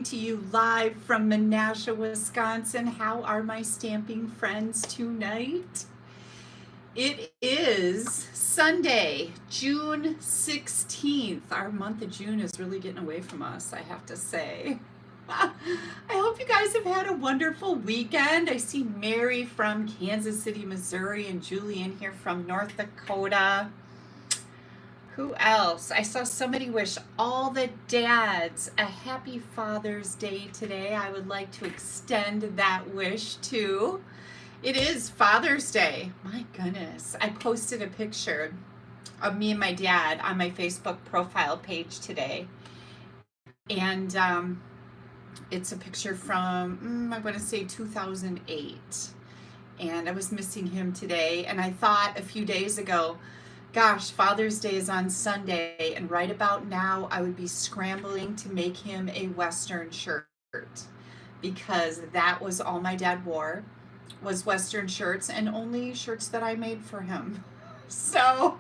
to you live from Menasha, Wisconsin. How are my stamping friends tonight? It is Sunday, June 16th. Our month of June is really getting away from us, I have to say. I hope you guys have had a wonderful weekend. I see Mary from Kansas City, Missouri, and Julian here from North Dakota. Who else? I saw somebody wish all the dads a happy Father's Day today. I would like to extend that wish too. It is Father's Day. My goodness. I posted a picture of me and my dad on my Facebook profile page today. And it's a picture from, I want to say 2008. And I was missing him today. And I thought a few days ago, gosh, Father's Day is on Sunday, and right about now I would be scrambling to make him a Western shirt, because that was all my dad wore, was Western shirts, and only shirts that I made for him. So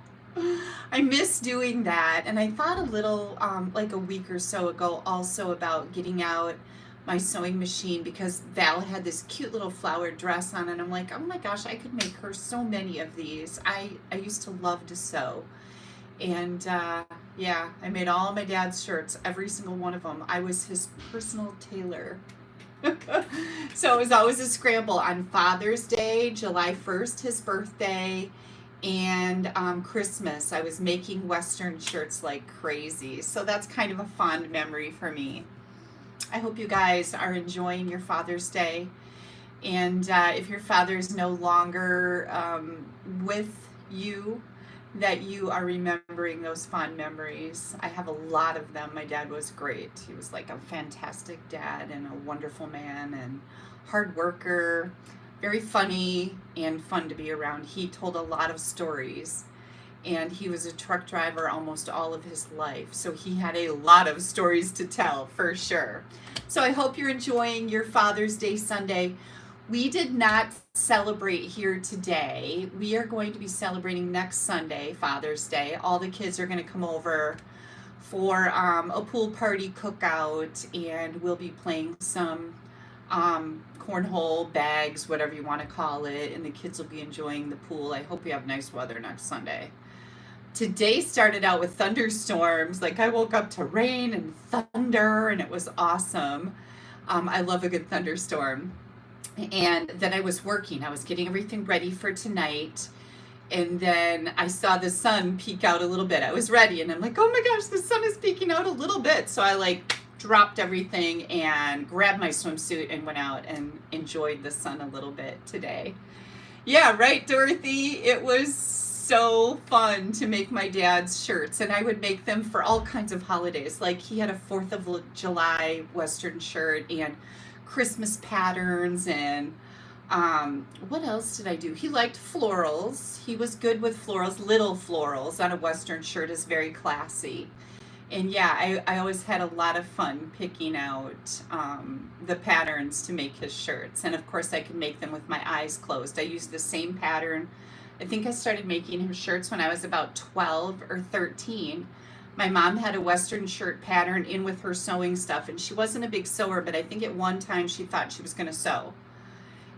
I miss doing that. And I thought a little, like a week or so ago, also about getting out my sewing machine, because Val had this cute little flowered dress on, and I'm like, oh my gosh, I could make her so many of these. I used to love to sew. And yeah, I made all my dad's shirts, every single one of them. I was his personal tailor. So it was always a scramble on Father's Day, July 1st, his birthday, and Christmas. I was making Western shirts like crazy. So that's kind of a fond memory for me. I hope you guys are enjoying your Father's Day. And if your father's no longer with you, that you are remembering those fond memories. I have a lot of them. My dad was great. He was like a fantastic dad and a wonderful man and hard worker, very funny and fun to be around. He told a lot of stories. And he was a truck driver almost all of his life. So he had a lot of stories to tell, for sure. So I hope you're enjoying your Father's Day Sunday. We did not celebrate here today. We are going to be celebrating next Sunday, Father's Day. All the kids are going to come over for a pool party cookout, and we'll be playing some cornhole, bags, whatever you want to call it, and the kids will be enjoying the pool. I hope we have nice weather next Sunday. Today started out with thunderstorms. Like, I woke up to rain and thunder, and it was awesome. I love a good thunderstorm. And then I was working. I was getting everything ready for tonight. And then I saw the sun peek out a little bit. I was ready, and I'm like, oh my gosh, the sun is peeking out a little bit. So I like dropped everything and grabbed my swimsuit and went out and enjoyed the sun a little bit today. Yeah, right, Dorothy? It was so fun to make my dad's shirts, and I would make them for all kinds of holidays. Like, he had a 4th of July Western shirt and Christmas patterns, and what else did I do? He liked florals. He was good with florals. Little florals on a Western shirt is very classy. And yeah, I always had a lot of fun picking out the patterns to make his shirts. And of course, I could make them with my eyes closed. I used the same pattern. I think I started making him shirts when I was about 12 or 13. My mom had a Western shirt pattern in with her sewing stuff, and she wasn't a big sewer, but I think at one time she thought she was going to sew.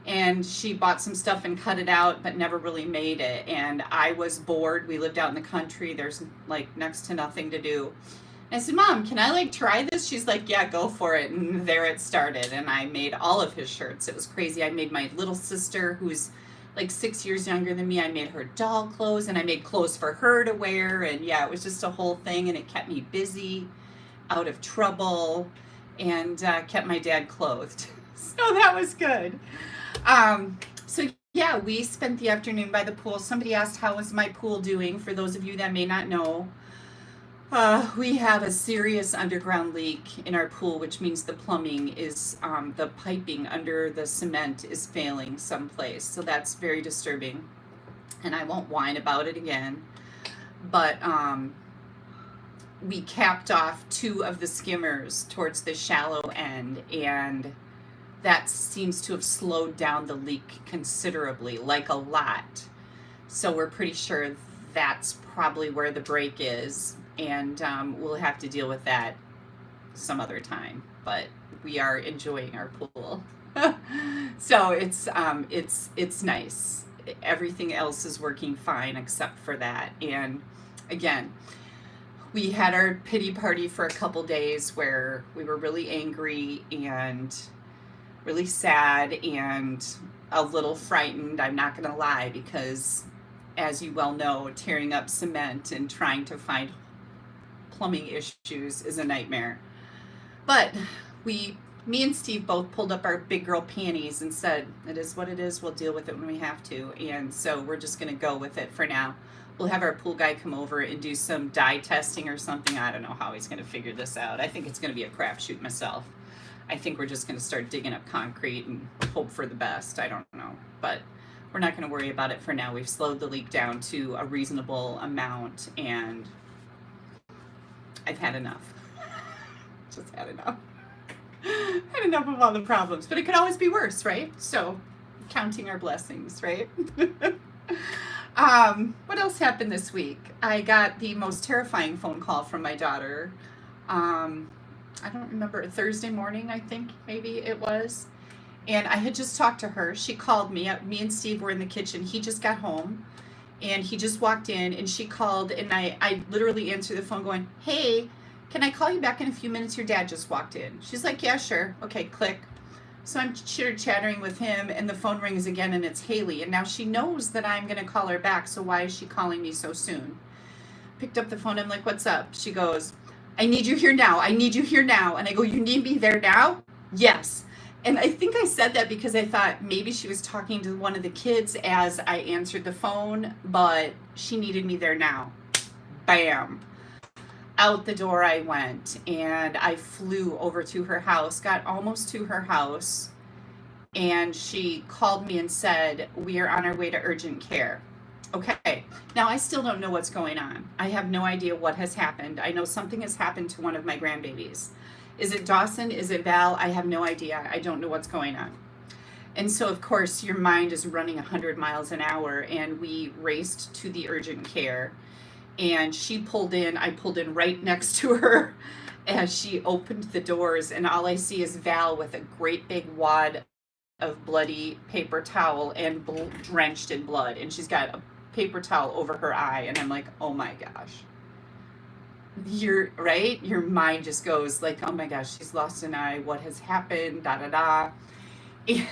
And she bought some stuff and cut it out, but never really made it. And I was bored. We lived out in the country. There's like next to nothing to do. I said, Mom, can I like try this? She's like, yeah, go for it. And there it started. And I made all of his shirts. It was crazy. I made my little sister, who's like 6 years younger than me, I made her doll clothes, and I made clothes for her to wear. And yeah, it was just a whole thing, and it kept me busy, out of trouble, and kept my dad clothed. So that was good. So yeah, we spent the afternoon by the pool. Somebody asked, how was my pool doing? For those of you that may not know, we have a serious underground leak in our pool, which means the plumbing is, the piping under the cement is failing someplace. So that's very disturbing. And I won't whine about it again. But we capped off 2 of the skimmers towards the shallow end, and that seems to have slowed down the leak considerably, like a lot. So we're pretty sure that's probably where the break is. And we'll have to deal with that some other time. but we are enjoying our pool. So it's nice. Everything else is working fine except for that. And again, we had our pity party for a couple days where we were really angry and really sad and a little frightened. I'm not going to lie, because as you well know, tearing up cement and trying to find plumbing issues is a nightmare. But me and Steve both pulled up our big girl panties and said, it is what it is. We'll deal with it when we have to. And so we're just going to go with it for now. We'll have our pool guy come over and do some dye testing or something. I don't know how he's going to figure this out. I think it's going to be a crapshoot myself. I think we're just going to start digging up concrete and hope for the best. I don't know. But we're not going to worry about it for now. We've slowed the leak down to a reasonable amount, and I've had enough. Just had enough. Had enough of all the problems. But it could always be worse, right? So counting our blessings, right? What else happened this week? I got the most terrifying phone call from my daughter. I don't remember, Thursday morning, I think maybe it was. And I had just talked to her. She called me. Me and Steve were in the kitchen. He just got home and he just walked in, and she called, and I literally answered the phone going, hey, can I call you back in a few minutes? Your dad just walked in. She's like, yeah, sure. Okay, click. So I'm chitter-chattering with him, and the phone rings again, and it's Haley. And now she knows that I'm going to call her back, so why is she calling me so soon? Picked up the phone. I'm like, what's up? She goes, I need you here now. I need you here now. And I go, you need me there now? Yes. And I think I said that because I thought maybe she was talking to one of the kids as I answered the phone, but she needed me there now. Bam. Out the door I went, and I flew over to her house, got almost to her house, and she called me and said, we are on our way to urgent care. Okay, now I still don't know what's going on. I have no idea what has happened. I know something has happened to one of my grandbabies. Is it Dawson? Is it Val? I have no idea. I don't know what's going on. And so, of course, your mind is running 100 miles an hour, and we raced to the urgent care. And she pulled in, I pulled in right next to her as she opened the doors, and all I see is Val with a great big wad of bloody paper towel and drenched in blood. And she's got a paper towel over her eye, and I'm like, oh my gosh. You're right. Your mind just goes like, oh my gosh, she's lost an eye. What has happened? Da da da. And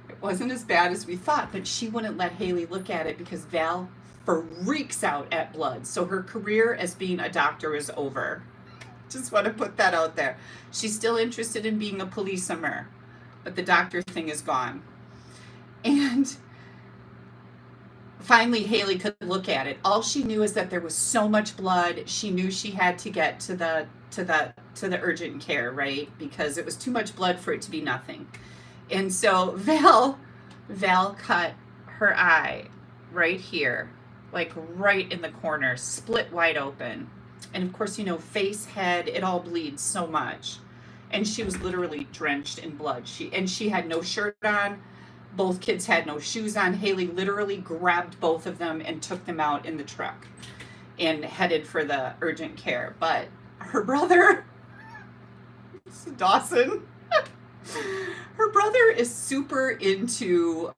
it wasn't as bad as we thought, but she wouldn't let Haley look at it because Val freaks out at blood. So her career as being a doctor is over. Just want to put that out there. She's still interested in being a policeman, but the doctor thing is gone. And finally, Haley could look at it. All she knew is that there was so much blood. She knew she had to get to the urgent care, right? Because it was too much blood for it to be nothing. And so Val cut her eye right here, like right in the corner, split wide open. And of course, you know, face, head, it all bleeds so much. And she was literally drenched in blood. She had no shirt on. Both kids had no shoes on. Haley literally grabbed both of them and took them out in the truck and headed for the urgent care. But her brother, Dawson, her brother is super into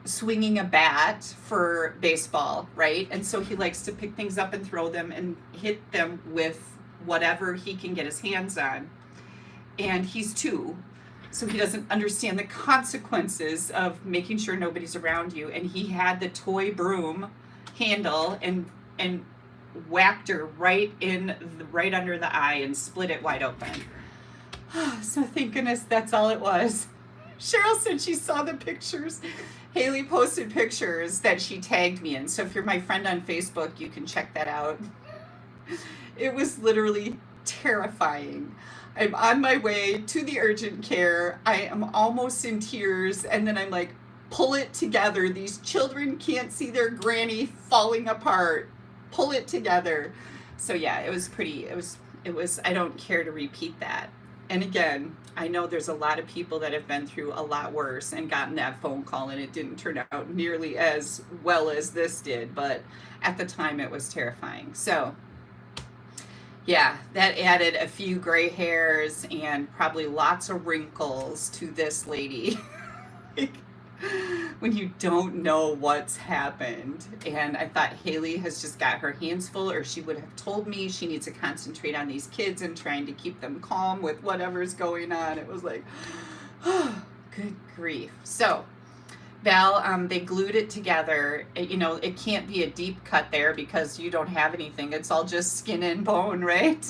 swinging a bat for baseball, right? And so he likes to pick things up and throw them and hit them with whatever he can get his hands on. And he's 2. So he doesn't understand the consequences of making sure nobody's around you. And he had the toy broom handle and whacked her right under the eye and split it wide open. So thank goodness that's all it was. Cheryl said she saw the pictures. Haley posted pictures that she tagged me in. So if you're my friend on Facebook, you can check that out. It was literally terrifying. I'm on my way to the urgent care. I am almost in tears. And then I'm like, pull it together. These children can't see their granny falling apart. Pull it together. So yeah, it was pretty, it was, I don't care to repeat that. And again, I know there's a lot of people that have been through a lot worse and gotten that phone call, and it didn't turn out nearly as well as this did. But at the time, it was terrifying. So Yeah, that added a few gray hairs and probably lots of wrinkles to this lady. Like, when you don't know what's happened. And I thought Haley has just got her hands full, or she would have told me she needs to concentrate on these kids and trying to keep them calm with whatever's going on. It was like, oh, good grief. So, Val, they glued it together. You know, it can't be a deep cut there because you don't have anything. It's all just skin and bone, right?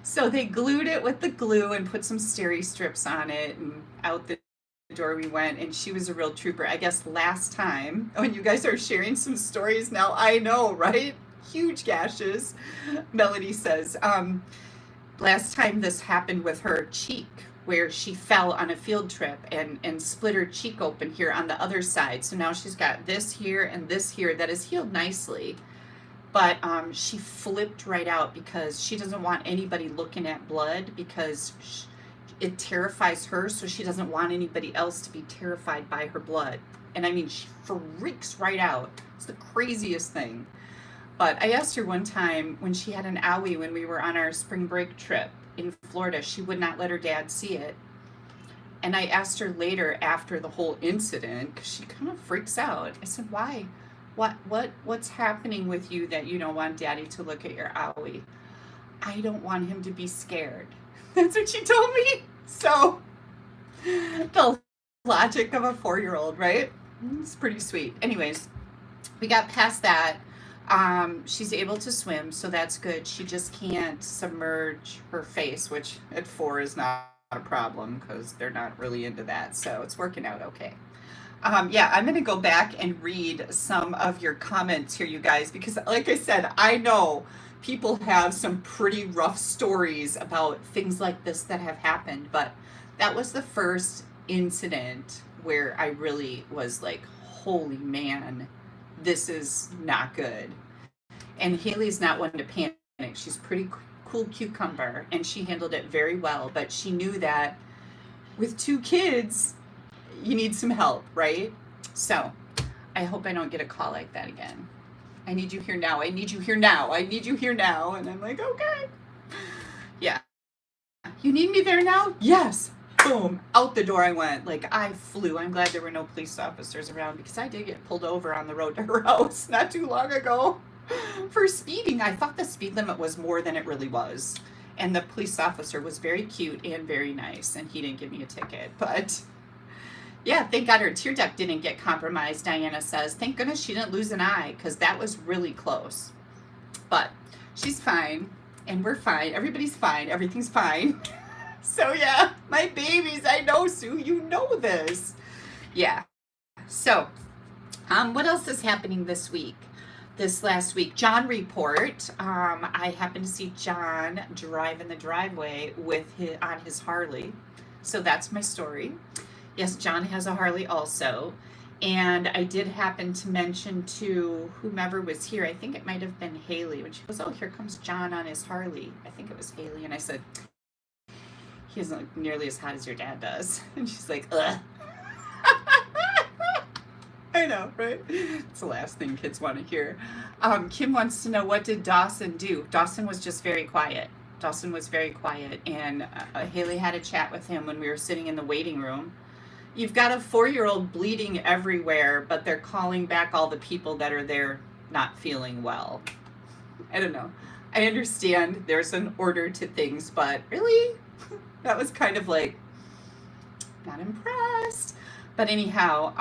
So they glued it with the glue and put some steri strips on it, and out the door we went. And she was a real trooper. I guess last time, when you guys are sharing some stories now, I know, right? Huge gashes. Melody says, last time this happened with her cheek, where she fell on a field trip and split her cheek open here on the other side. So now she's got this here and this here that is healed nicely. But she flipped right out because she doesn't want anybody looking at blood, because it terrifies her. So she doesn't want anybody else to be terrified by her blood. And I mean, she freaks right out. It's the craziest thing. But I asked her one time when she had an owie when we were on our spring break trip in Florida, she would not let her dad see it. And I asked her later after the whole incident, because she kind of freaks out. I said, why? What's happening with you that you don't want daddy to look at your owie? I don't want him to be scared. That's what she told me. So the logic of a 4-year-old, right? It's pretty sweet. Anyways, we got past that. She's able to swim, so that's good. She just can't submerge her face, which at 4 is not a problem because they're not really into that. So it's working out okay. Yeah, I'm going to go back and read some of your comments here, you guys, because like I said, I know people have some pretty rough stories about things like this that have happened, but that was the first incident where I really was like, holy man, this is not good. And Haley's not one to panic. She's pretty cool cucumber, and she handled it very well. But she knew that with 2 kids, you need some help, right? So I hope I don't get a call like that again. I need you here now. I need you here now. I need you here now. And I'm like, okay. Yeah. You need me there now? Yes. Boom, out the door I went. Like, I flew. I'm glad there were no police officers around, because I did get pulled over on the road to her house not too long ago for speeding. I thought the speed limit was more than it really was. And the police officer was very cute and very nice, and he didn't give me a ticket. But yeah, thank God her tear duct didn't get compromised, Diana says. Thank goodness she didn't lose an eye, because that was really close. But she's fine, and we're fine. Everybody's fine. Everything's fine. So yeah, my babies, I know, Sue, you know this. Yeah. So, what else is happening this week? This last week, John report. I happened to see John drive in the driveway on his Harley. So that's my story. Yes, John has a Harley also. And I did happen to mention to whomever was here, I think it might have been Haley, when she goes, oh, here comes John on his Harley. I think it was Haley. And I said, he doesn't look nearly as hot as your dad does. And she's like, ugh. I know, right? It's the last thing kids want to hear. Kim wants to know, what did Dawson do? Dawson was just very quiet. Dawson was very quiet. And Haley had a chat with him when we were sitting in the waiting room. You've got a 4-year-old bleeding everywhere, but they're calling back all the people that are there not feeling well. I don't know. I understand there's an order to things, but really? That was kind of like, not impressed. But anyhow,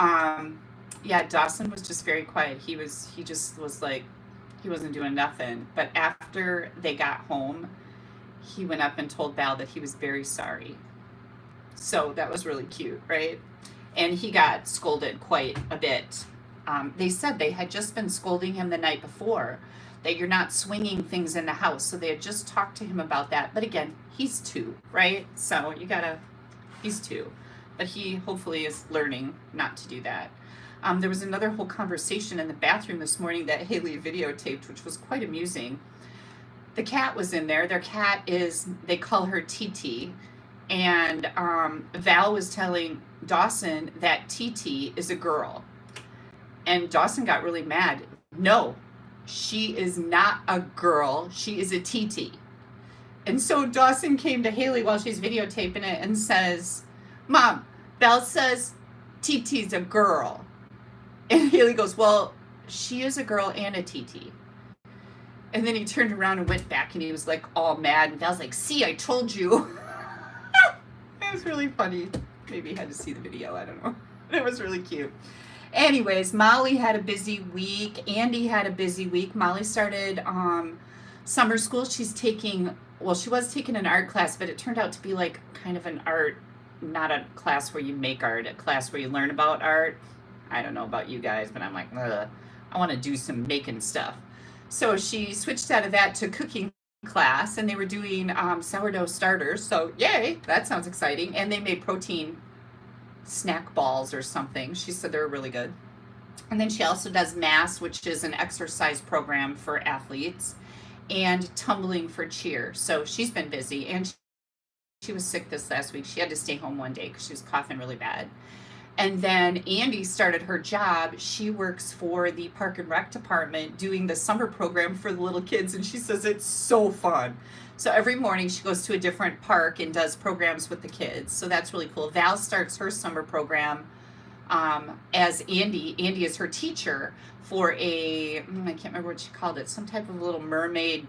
yeah, Dawson was just very quiet. He just was like, he wasn't doing nothing. But after they got home, he went up and told Val that he was very sorry. So that was really cute, right? And he got scolded quite a bit. They said they had just been scolding him the night before, that you're not swinging things in the house. So they had just talked to him about that. But again, he's 2, right? So he's 2. But he hopefully is learning not to do that. There was another whole conversation in the bathroom this morning that Haley videotaped, which was quite amusing. The cat was in there. Their cat is, they call her TT. And Val was telling Dawson that TT is a girl. And Dawson got really mad. No, she is not a girl. She is a TT. And so Dawson came to Haley while she's videotaping it and says, Mom, Belle says TT's a girl. And Haley goes, well, she is a girl and a TT. And then he turned around and went back and he was like all mad. And Belle's like, see, I told you. It was really funny. Maybe you had to see the video. I don't know. It was really cute. Anyways, Molly had a busy week. Andy had a busy week. Molly started summer school. She's taking, well, she was taking an art class, but it turned out to be like kind of an art, not a class where you make art, a class where you learn about art. I don't know about you guys, but I'm like, ugh, I want to do some making stuff. So she switched out of that to cooking class, and they were doing sourdough starters. So yay, that sounds exciting. And they made protein snack balls or something. She said they were really good. And then she also does MASS, which is an exercise program for athletes, and tumbling for cheer. So she's been busy, and she was sick this last week. She had to stay home one day because she was coughing really bad. And then Andy started her job. She works for the Park and Rec department doing the summer program for the little kids. And she says it's so fun. So every morning she goes to a different park and does programs with the kids. So that's really cool. Val starts her summer program as Andy. Andy is her teacher for I can't remember what she called it, some type of little mermaid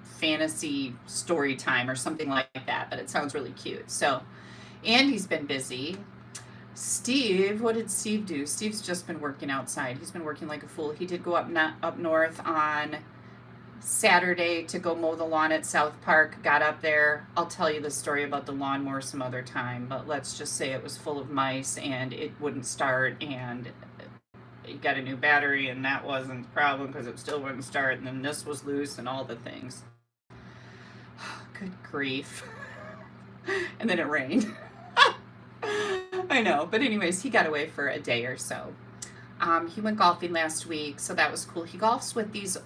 fantasy story time or something like that. But it sounds really cute. So Andy's been busy. Steve, what did Steve do? Steve's just been working outside. He's been working like a fool. He did go up north on Saturday to go mow the lawn at South Park. Got up there. I'll tell you the story about the lawnmower some other time, but let's just say it was full of mice and it wouldn't start, and he got a new battery, and that wasn't the problem because it still wouldn't start, and then this was loose and all the things. Good grief. And then it rained. I know, but anyways, he got away for a day or so. He went golfing last week, so that was cool. He golfs with these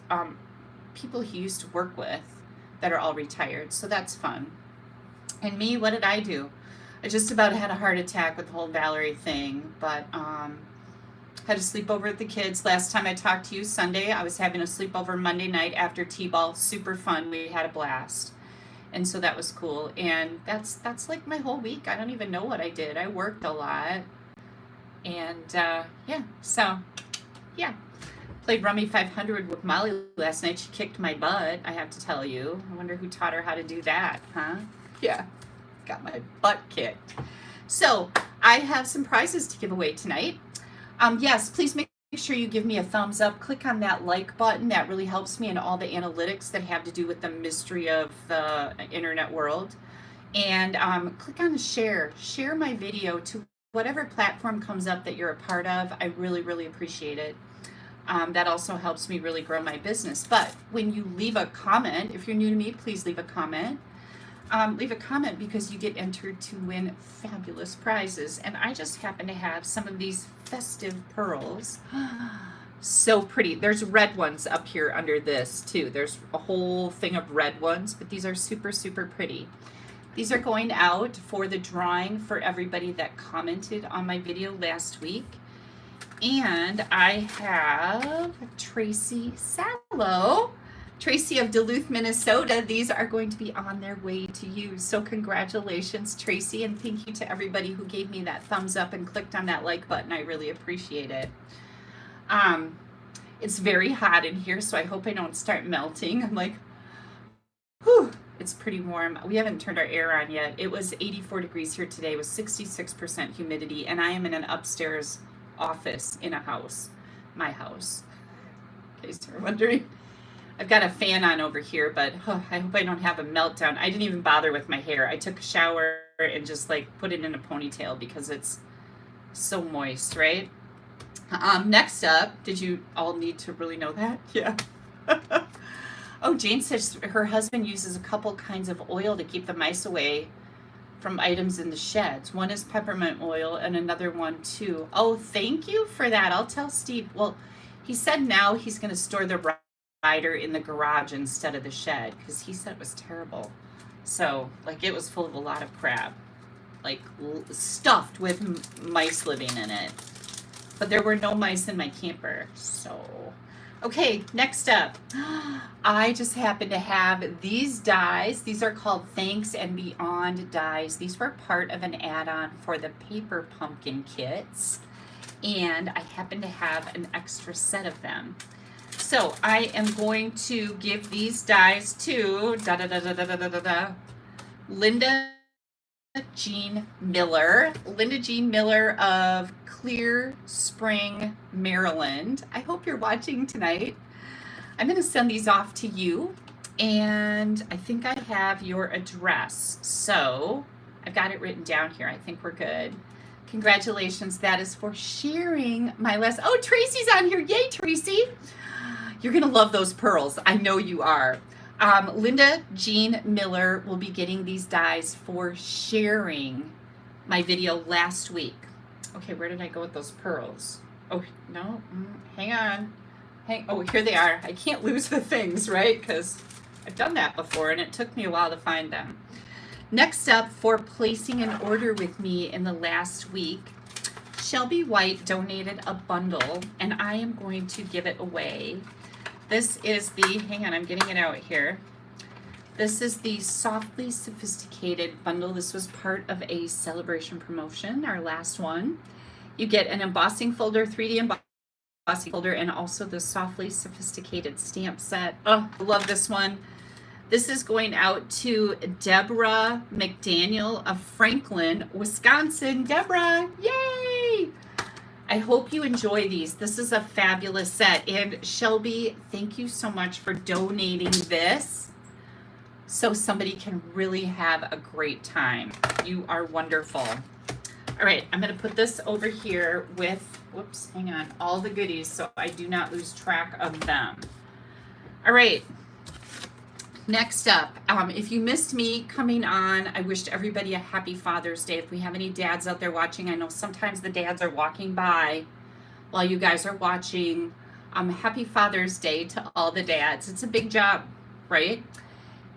people he used to work with that are all retired, so that's fun. And me, what did I do? I just about had a heart attack with the whole Valerie thing, but had a sleepover with the kids. Last time I talked to you, Sunday, I was having a sleepover Monday night after T-ball. Super fun. We had a blast. And so that was cool. And that's like my whole week. I don't even know what I did. I worked a lot. And yeah, so yeah. Played Rummy 500 with Molly last night. She kicked my butt, I have to tell you. I wonder who taught her how to do that, huh? Yeah, got my butt kicked. So I have some prizes to give away tonight. Yes, please make sure you give me a thumbs up. Click on that like button. That really helps me in all the analytics that have to do with the mystery of the internet world. And click on share. Share my video to whatever platform comes up that you're a part of. I really, really appreciate it. That also helps me really grow my business. But when you leave a comment, if you're new to me, please leave a comment. Leave a comment because you get entered to win fabulous prizes. And I just happen to have some of these festive pearls. So pretty. There's red ones up here under this too. There's a whole thing of red ones, but these are super, super pretty. These are going out for the drawing for everybody that commented on my video last week. And I have Tracy Sallow. Tracy of Duluth, Minnesota. These are going to be on their way to you. So congratulations, Tracy, and thank you to everybody who gave me that thumbs up and clicked on that like button. I really appreciate it. It's very hot in here, so I hope I don't start melting. I'm like, whew, it's pretty warm. We haven't turned our air on yet. It was 84 degrees here today with 66% humidity, and I am in an upstairs office in a house, my house, in case you're wondering. I've got a fan on over here, but I hope I don't have a meltdown. I didn't even bother with my hair. I took a shower and just like put it in a ponytail because it's so moist, right? Next up, did you all need to really know that? Yeah. Oh, Jane says her husband uses a couple kinds of oil to keep the mice away from items in the sheds. One is peppermint oil and another one too. Oh, thank you for that. I'll tell Steve. Well, he said now he's going to store the rider in the garage instead of the shed because he said it was terrible. So, like, it was full of a lot of crap, like stuffed with mice living in it. But there were no mice in my camper. So, Okay, next up, I just happen to have these dies. These are called Thanks and Beyond dies. These were part of an add-on for the paper pumpkin kits, and I happen to have an extra set of them. So I am going to give these dies to Linda Jean Miller. Linda Jean Miller of Clear Spring, Maryland. I hope you're watching tonight. I'm going to send these off to you, and I think I have your address. So I've got it written down here. I think we're good. Congratulations. That is for sharing my last. Oh, Tracy's on here. Yay, Tracy. You're going to love those pearls. I know you are. Linda Jean Miller will be getting these dies for sharing my video last week. Okay, where did I go with those pearls? Oh, no, hang on. Oh, here they are. I can't lose the things, right? Because I've done that before and it took me a while to find them. Next up, for placing an order with me in the last week, Shelby White donated a bundle and I am going to give it away. This is the, hang on, I'm getting it out here. This is the Softly Sophisticated bundle. This was part of a celebration promotion, our last one. You get an embossing folder, 3D embossing folder, and also the Softly Sophisticated stamp set. Oh, I love this one. This is going out to Deborah McDaniel of Franklin, Wisconsin. Deborah, yay! I hope you enjoy these. This is a fabulous set. And Shelby, thank you so much for donating this so somebody can really have a great time. You are wonderful. All right, I'm going to put this over here with, whoops, hang on, all the goodies so I do not lose track of them. All right. Next up, if you missed me coming on, I wished everybody a happy Father's Day. If we have any dads out there watching, I know sometimes the dads are walking by while you guys are watching. Happy Father's Day to all the dads. It's a big job, right?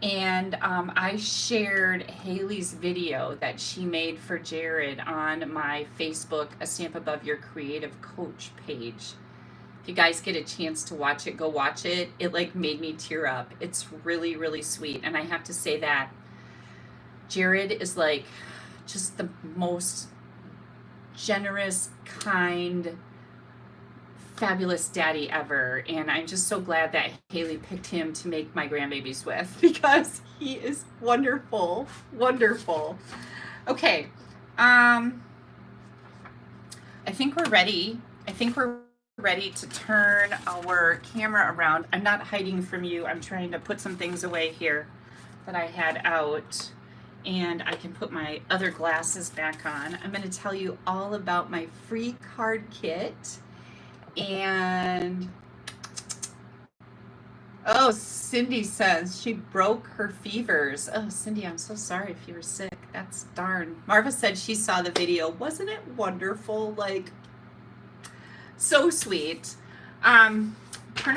And I shared Haley's video that she made for Jared on my Facebook, A Stamp Above Your Creative Coach page. If you guys get a chance to watch it, go watch it. It like made me tear up. It's really, really sweet. And I have to say that Jared is like just the most generous, kind, fabulous daddy ever. And I'm just so glad that Haley picked him to make my grandbabies with because he is wonderful, wonderful. Okay. I think we're ready. I think we're ready to turn our camera around. I'm not hiding from you. I'm trying to put some things away here that I had out, and I can put my other glasses back on. I'm going to tell you all about my free card kit. And oh, Cindy says she broke her fevers. Oh, Cindy, I'm so sorry if you were sick. That's darn. Marva said she saw the video. Wasn't it wonderful? Like, so sweet. Turn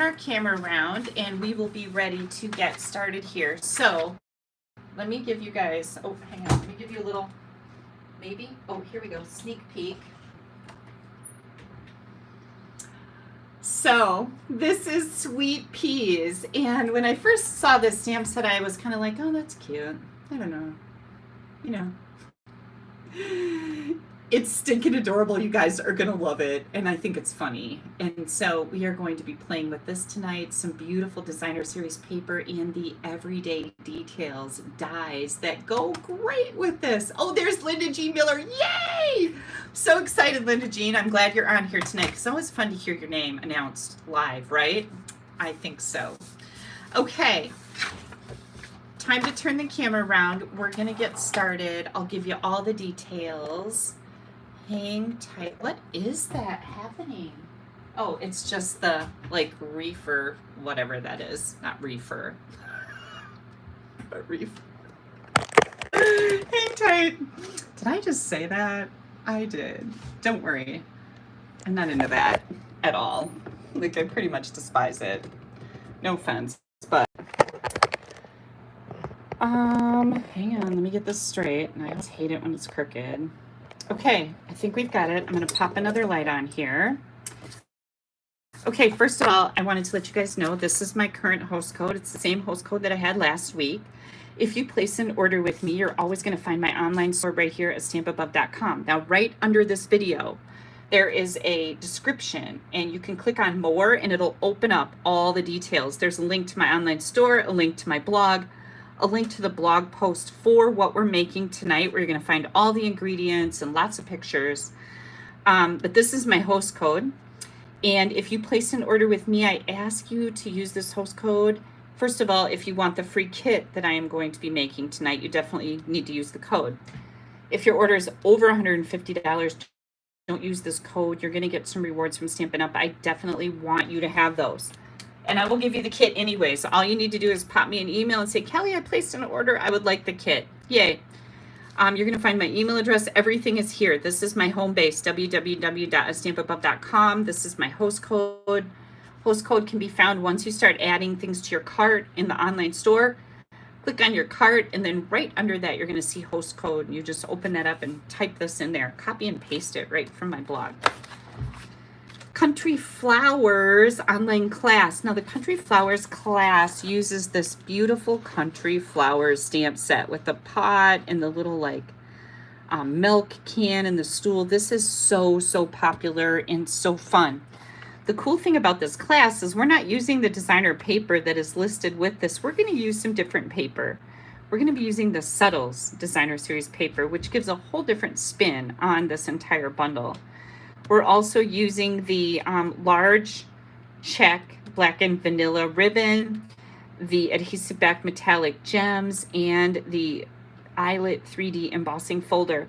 our camera around and we will be ready to get started here. So let me give you guys, oh, hang on. Let me give you a little, maybe, oh, here we go, sneak peek. So this is Sweet Peas. And when I first saw this stamp set, I was kind of like, oh, that's cute. I don't know. You know. It's stinking adorable. You guys are going to love it. And I think it's funny. And so we are going to be playing with this tonight. Some beautiful designer series paper and the everyday details dies that go great with this. Oh, there's Linda Jean Miller. Yay! So excited, Linda Jean. I'm glad you're on here tonight. It's always fun to hear your name announced live, right? I think so. Okay. Time to turn the camera around. We're going to get started. I'll give you all the details. Hang tight. What is that happening? Oh, it's just the like reefer, whatever that is. Not reefer, but reefer. Hang tight. Did I just say that? I did. Don't worry. I'm not into that at all. Like, I pretty much despise it. No offense, but hang on, let me get this straight. And I always hate it when it's crooked. Okay, I think we've got it. I'm going to pop another light on here. Okay, first of all, I wanted to let you guys know this is my current host code. It's the same host code that I had last week. If you place an order with me, you're always going to find my online store right here at AStampAbove.com. Now, right under this video, there is a description, and you can click on more, and it'll open up all the details. There's a link to my online store, a link to my blog, a link to the blog post for what we're making tonight, where you're going to find all the ingredients and lots of pictures. But this is my host code. And if you place an order with me, I ask you to use this host code. First of all, if you want the free kit that I am going to be making tonight, you definitely need to use the code. If your order is over $150, don't use this code. You're going to get some rewards from Stampin' Up. I definitely want you to have those. And I will give you the kit anyway. So all you need to do is pop me an email and say, Kelly, I placed an order. I would like the kit. Yay. You're going to find my email address. Everything is here. This is my home base, www.AStampAbove.com. This is my host code. Host code can be found once you start adding things to your cart in the online store. Click on your cart, and then right under that, you're going to see host code. And you just open that up and type this in there. Copy and paste it right from my blog. Country Flowers online class. Now the Country Flowers class uses this beautiful Country Flowers stamp set with the pot and the little milk can and the stool. This is so popular and so fun. The cool thing about this class is we're not using the designer paper that is listed with this. We're going to use some different paper. We're going to be using the Subtles Designer Series paper, which gives a whole different spin on this entire bundle. We're also using the large check black and vanilla ribbon, the adhesive back metallic gems, and the eyelet 3D embossing folder.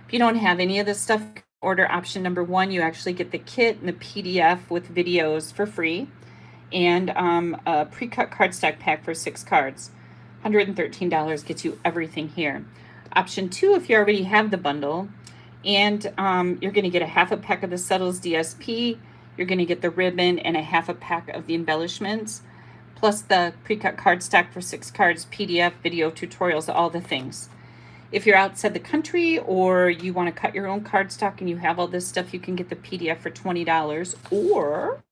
If you don't have any of this stuff, order option number 1. You actually get the kit and the PDF with videos for free, and a pre-cut cardstock pack for 6 cards. $113 gets you everything here. Option 2, if you already have the bundle, and you're going to get a half a pack of the Subtles DSP, you're going to get the ribbon and a half a pack of the embellishments, plus the pre-cut cardstock for 6 cards, PDF, video, tutorials, all the things. If you're outside the country or you want to cut your own cardstock and you have all this stuff, you can get the PDF for $20, or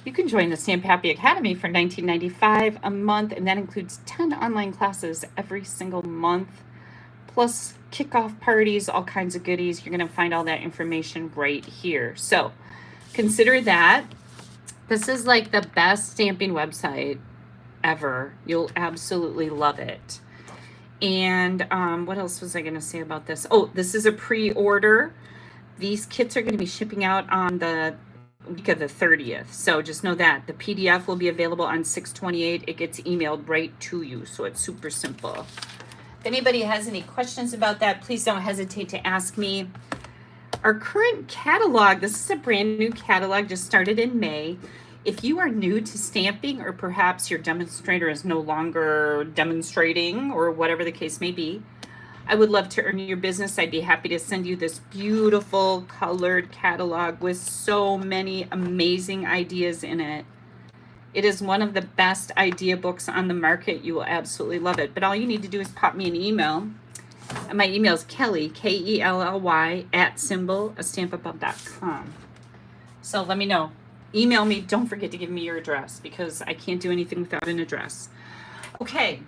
you can join the Stamp Happy Academy for $19.95 a month, and that includes 10 online classes every single month, plus kickoff parties, all kinds of goodies. You're going to find all that information right here. So consider that. This is like the best stamping website ever. You'll absolutely love it. And what else was I going to say about this? Oh, this is a pre-order. These kits are going to be shipping out on the week of the 30th. So just know that. The PDF will be available on 6/28. It gets emailed right to you. So it's super simple. If anybody has any questions about that, please don't hesitate to ask me. Our current catalog, this is a brand new catalog, just started in May. If you are new to stamping, or perhaps your demonstrator is no longer demonstrating, or whatever the case may be, I would love to earn your business. I'd be happy to send you this beautiful colored catalog with so many amazing ideas in it. It is one of the best idea books on the market. You will absolutely love it. But all you need to do is pop me an email. And my email is Kelly, Kelly, @AStampAbove.com. So let me know. Email me. Don't forget to give me your address, because I can't do anything without an address. Okay.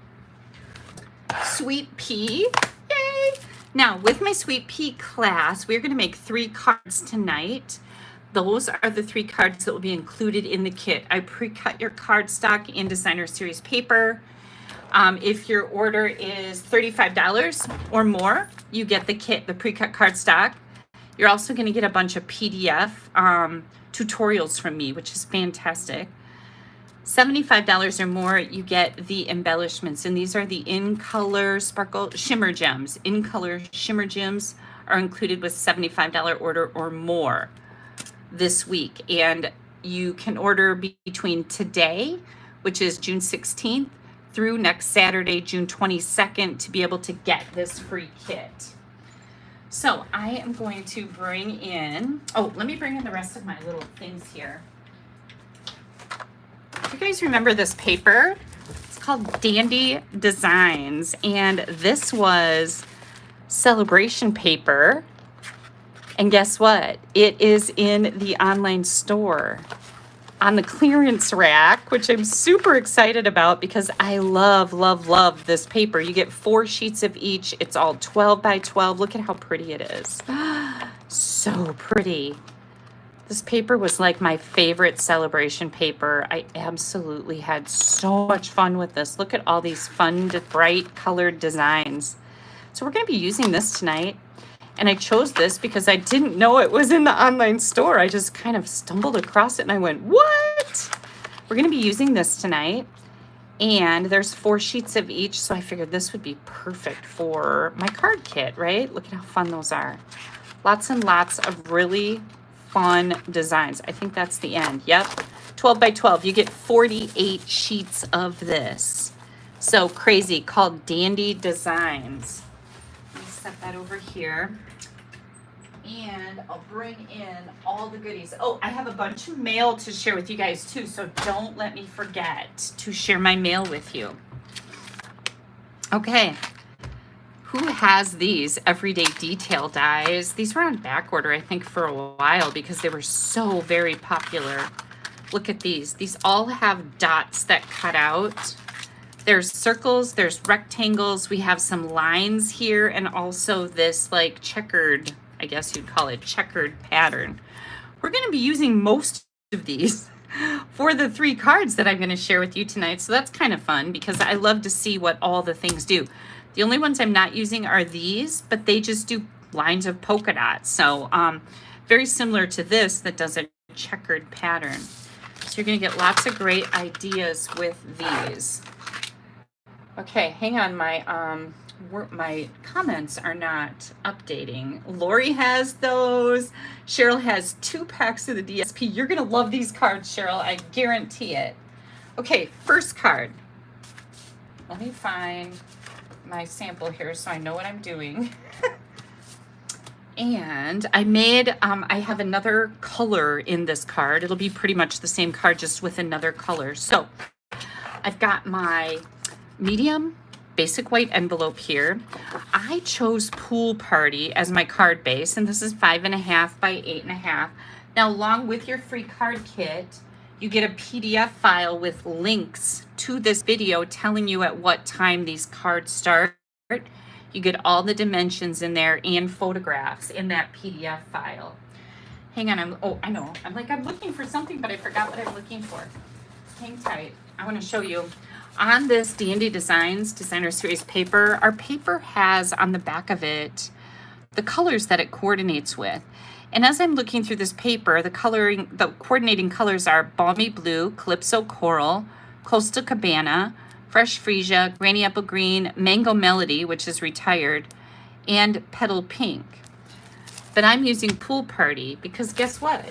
Sweet Pea. Yay! Now, with my Sweet Pea class, we're going to make 3 cards tonight. Those are the 3 cards that will be included in the kit. I pre-cut your cardstock in Designer Series paper. If your order is $35 or more, you get the kit, the pre-cut cardstock. You're also going to get a bunch of PDF tutorials from me, which is fantastic. $75 or more, you get the embellishments, and these are the in-color sparkle shimmer gems. In-color shimmer gems are included with $75 order or more this week, and you can order between today, which is June 16th, through next Saturday, June 22nd, to be able to get this free kit. So I am going to bring in, let me bring in the rest of my little things here. Do you guys remember this paper? It's called Dandy Designs, and this was celebration paper. And guess what? It is in the online store. on the clearance rack, which I'm super excited about because I love, love, love this paper. You get 4 sheets of each. It's all 12 by 12. Look at how pretty it is. So pretty. This paper was like my favorite celebration paper. I absolutely had so much fun with this. Look at all these fun, bright colored designs. So we're going to be using this tonight. And I chose this because I didn't know it was in the online store. I just kind of stumbled across it and I went, what? We're going to be using this tonight. And there's 4 sheets of each. So I figured this would be perfect for my card kit, right? Look at how fun those are. Lots and lots of really fun designs. I think that's the end. Yep. 12 by 12. You get 48 sheets of this. So crazy, called Dandy Designs. Let me set that over here. And I'll bring in all the goodies. Oh, I have a bunch of mail to share with you guys too, so don't let me forget to share my mail with you. Okay, who has these everyday detail dies? These were on back order, I think, for a while because they were so very popular. Look at these. These all have dots that cut out. There's circles, there's rectangles. We have some lines here and also this like checkered, I guess you'd call it checkered pattern. We're going to be using most of these for the 3 cards that I'm going to share with you tonight. So that's kind of fun because I love to see what all the things do. The only ones I'm not using are these, but they just do lines of polka dots. So very similar to this that does a checkered pattern. So you're going to get lots of great ideas with these. Okay, hang on, my comments are not updating. Lori has those. Cheryl has 2 packs of the DSP. You're gonna love these cards, Cheryl, I guarantee it. Okay, first card. Let me find my sample here so I know what I'm doing. And I made, I have another color in this card. It'll be pretty much the same card, just with another color. So I've got my medium basic white envelope here. I chose Pool Party as my card base, and this is 5.5 by 8.5. Now, along with your free card kit, you get a PDF file with links to this video telling you at what time these cards start. You get all the dimensions in there and photographs in that PDF file. Hang on, I know. I'm looking for something, but I forgot what I'm looking for. Hang tight. I want to show you. On this Dandy Designs Designer Series paper, our paper has on the back of it the colors that it coordinates with. And as I'm looking through this paper, the coordinating colors are Balmy Blue, Calypso Coral, Coastal Cabana, Fresh Freesia, Granny Apple Green, Mango Melody, which is retired, and Petal Pink. But I'm using Pool Party because guess what?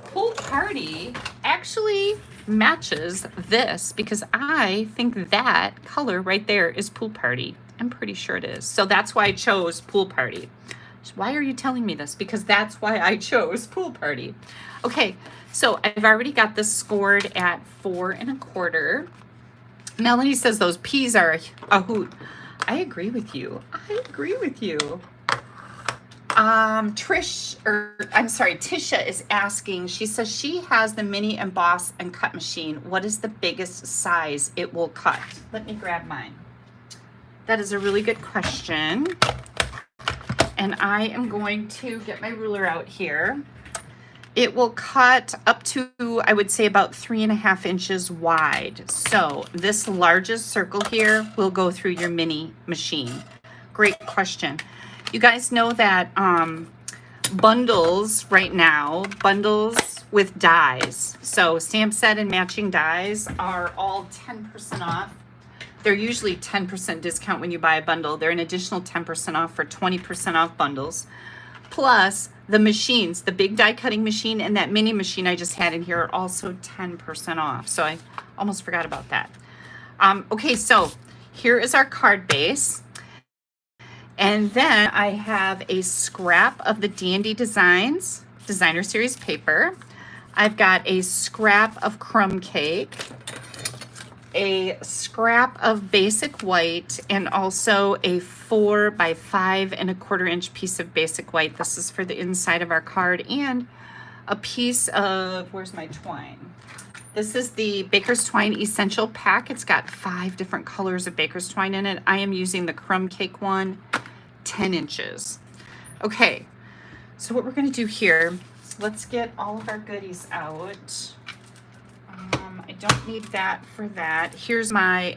Pool Party actually matches this because I think that color right there is Pool Party. I'm pretty sure it is. So that's why I chose Pool Party. So why are you telling me this? Because that's why I chose Pool Party. Okay, so I've already got this scored at 4 1/4. Melanie says those peas are a hoot. I agree with you. I agree with you. Tisha is asking, she says she has the mini emboss and cut machine. What is the biggest size it will cut? Let me grab mine. That is a really good question. And I am going to get my ruler out here. It will cut up to, I would say, about 3.5 inches wide. So this largest circle here will go through your mini machine. Great question. You guys know that bundles right now, bundles with dies. So stamp set and matching dies are all 10% off. They're usually 10% discount when you buy a bundle. They're an additional 10% off for 20% off bundles. Plus the machines, the big die cutting machine and that mini machine I just had in here are also 10% off. So I almost forgot about that. Okay, so here is our card base. And then I have a scrap of the Dandy Designs Designer Series paper. I've got a scrap of crumb cake, a scrap of basic white, and also a 4 by 5 1/4 inch piece of basic white. This is for the inside of our card, and a piece of, where's my twine? This is the Baker's Twine Essential Pack. It's got 5 different colors of Baker's Twine in it. I am using the crumb cake one, 10 inches. Okay, so what we're gonna do here, let's get all of our goodies out. I don't need that for that. Here's my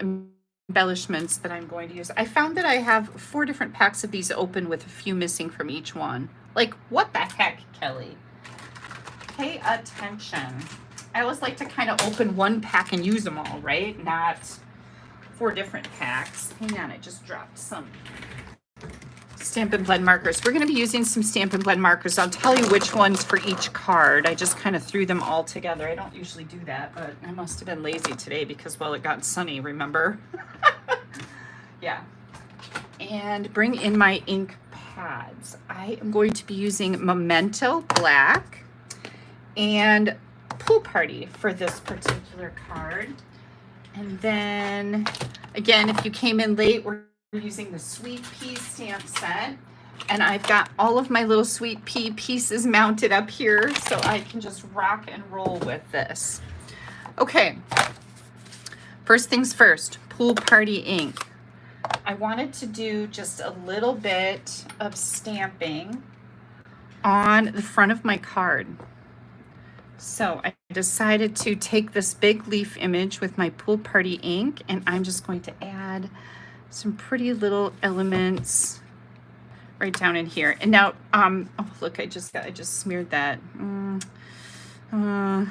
embellishments that I'm going to use. I found that I have 4 different packs of these open with a few missing from each one. Like, what the heck, Kelly? Pay attention. I always like to kind of open one pack and use them all, right? Not 4 different packs. Hang on, I just dropped some Stampin' Blend markers. We're going to be using some Stampin' Blend markers. I'll tell you which ones for each card. I just kind of threw them all together. I don't usually do that, but I must have been lazy today because, well, it got sunny, remember? Yeah. And bring in my ink pads. I am going to be using Memento Black and Pool Party for this particular card. And then again, if you came in late, we're using the Sweet Pea stamp set, and I've got all of my little Sweet Pea pieces mounted up here so I can just rock and roll with this. Okay, first things first, Pool Party ink. I wanted to do just a little bit of stamping on the front of my card. So I decided to take this big leaf image with my Pool Party ink, and I'm just going to add some pretty little elements right down in here. And now, oh look, I just smeared that. I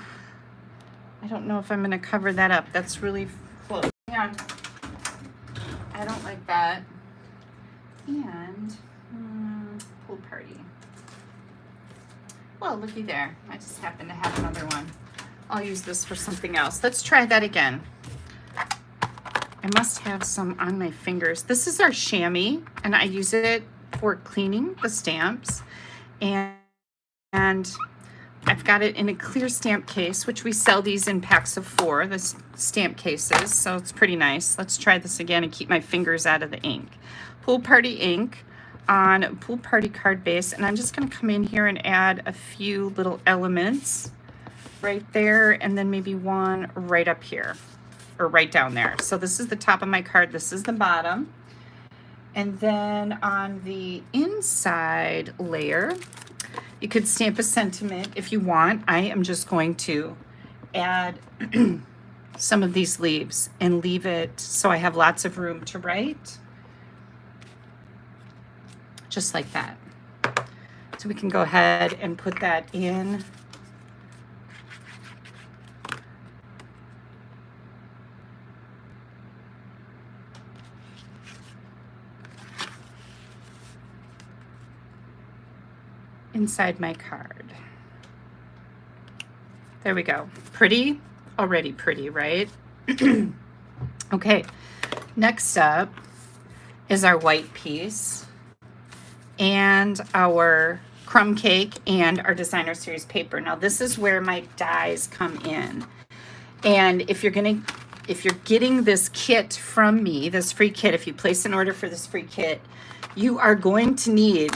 don't know if I'm gonna cover that up. That's really close. Hang on. I don't like that. And Pool Party. Well, looky there. I just happen to have another one. I'll use this for something else. Let's try that again. I must have some on my fingers. This is our chamois, and I use it for cleaning the stamps. And I've got it in a clear stamp case, which we sell these in packs of 4, the stamp cases, so it's pretty nice. Let's try this again and keep my fingers out of the ink. Pool Party ink on Pool Party card base, and I'm just going to come in here and add a few little elements right there, and then maybe one right up here, or right down there. So this is the top of my card, this is the bottom. And then on the inside layer, you could stamp a sentiment if you want. I am just going to add some of these leaves and leave it so I have lots of room to write. Just like that. So we can go ahead and put that in. Inside my card. There we go. Pretty, already pretty, right? Okay, next up is our white piece and our crumb cake and our designer series paper. Now this is where my dies come in. And if you're getting this kit from me, this free kit, if you place an order for this free kit, you are going to need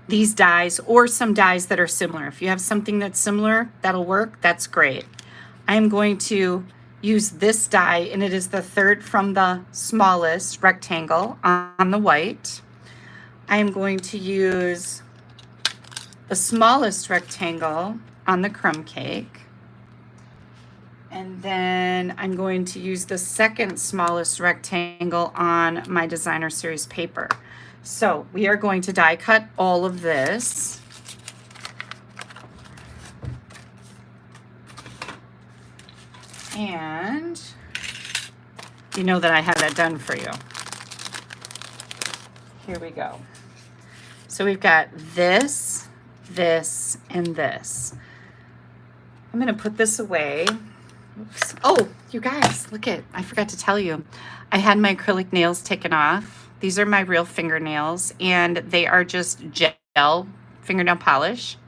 these dies or some dies that are similar. If you have something that's similar, that'll work, that's great. I am going to use this die, and it is the third from the smallest rectangle on the white. I am going to use the smallest rectangle on the crumb cake. And then I'm going to use the second smallest rectangle on my designer series paper. So we are going to die cut all of this. And you know that I have that done for you. Here we go. So we've got this, this, and this. I'm gonna put this away. Oops. Oh, you guys, look it. I forgot to tell you. I had my acrylic nails taken off. These are my real fingernails, and they are just gel fingernail polish.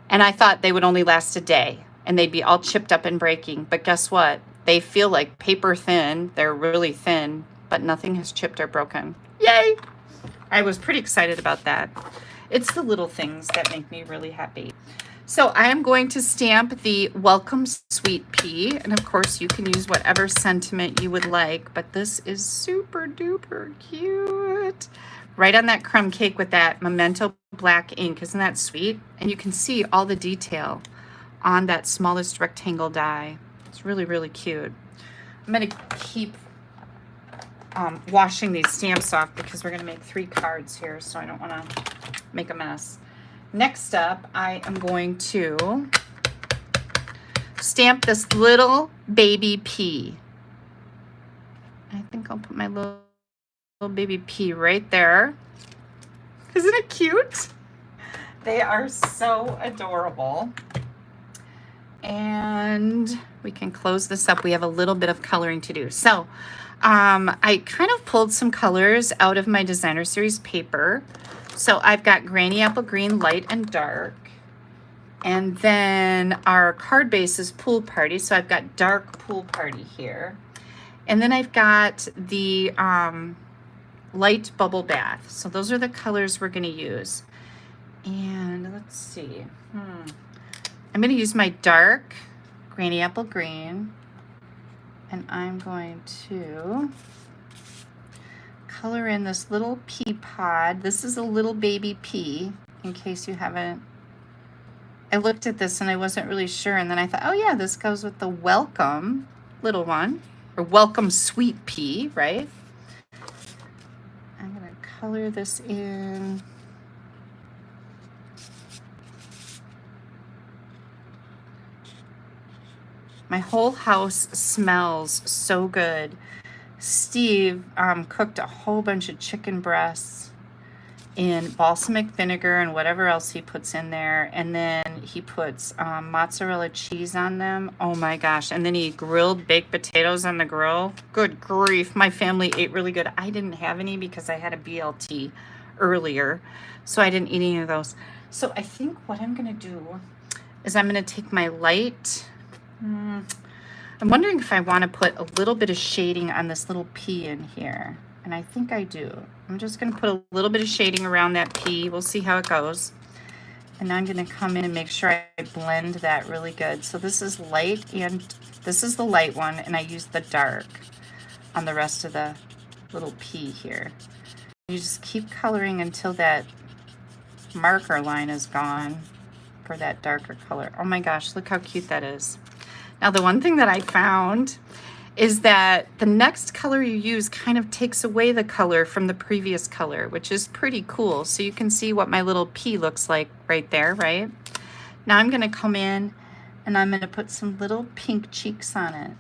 And I thought they would only last a day, and they'd be all chipped up and breaking. But guess what? They feel like paper thin. They're really thin, but nothing has chipped or broken. Yay! I was pretty excited about that. It's the little things that make me really happy. So I am going to stamp the Welcome Sweet Pea, and of course you can use whatever sentiment you would like, but this is super duper cute. Right on that crumb cake with that Memento black ink. Isn't that sweet? And you can see all the detail on that smallest rectangle die. It's really, really cute. I'm going to keep washing these stamps off because we're going to make 3 cards here, so I don't want to make a mess. Next up, I am going to stamp this little baby pea. I think I'll put my little baby pea right there. Isn't it cute? They are so adorable. And we can close this up. We have a little bit of coloring to do. So I kind of pulled some colors out of my Designer Series paper. So I've got Granny Apple Green, light and dark. And then our card base is Pool Party. So I've got dark Pool Party here. And then I've got the light Bubble Bath. So those are the colors we're going to use. And let's see. I'm going to use my dark Granny Apple Green. And I'm going to color in this little pea pod. This is a little baby pea, in case you haven't. I looked at this and I wasn't really sure, and then I thought, oh yeah, this goes with the welcome little one, or welcome sweet pea, right? I'm going to color this in. My whole house smells so good. Steve cooked a whole bunch of chicken breasts in balsamic vinegar and whatever else he puts in there. And then he puts mozzarella cheese on them. Oh my gosh. And then he grilled baked potatoes on the grill. Good grief. My family ate really good. I didn't have any because I had a BLT earlier. So I didn't eat any of those. So I think what I'm going to do is I'm going to take my light... I'm wondering if I want to put a little bit of shading on this little pea in here. And I think I do. I'm just going to put a little bit of shading around that pea. We'll see how it goes. And now I'm going to come in and make sure I blend that really good. So this is light, and this is the light one, and I use the dark on the rest of the little pea here. You just keep coloring until that marker line is gone for that darker color. Oh my gosh, look how cute that is. Now, the one thing that I found is that the next color you use kind of takes away the color from the previous color, which is pretty cool. So you can see what my little pea looks like right there, right? Now I'm going to come in and I'm going to put some little pink cheeks on it.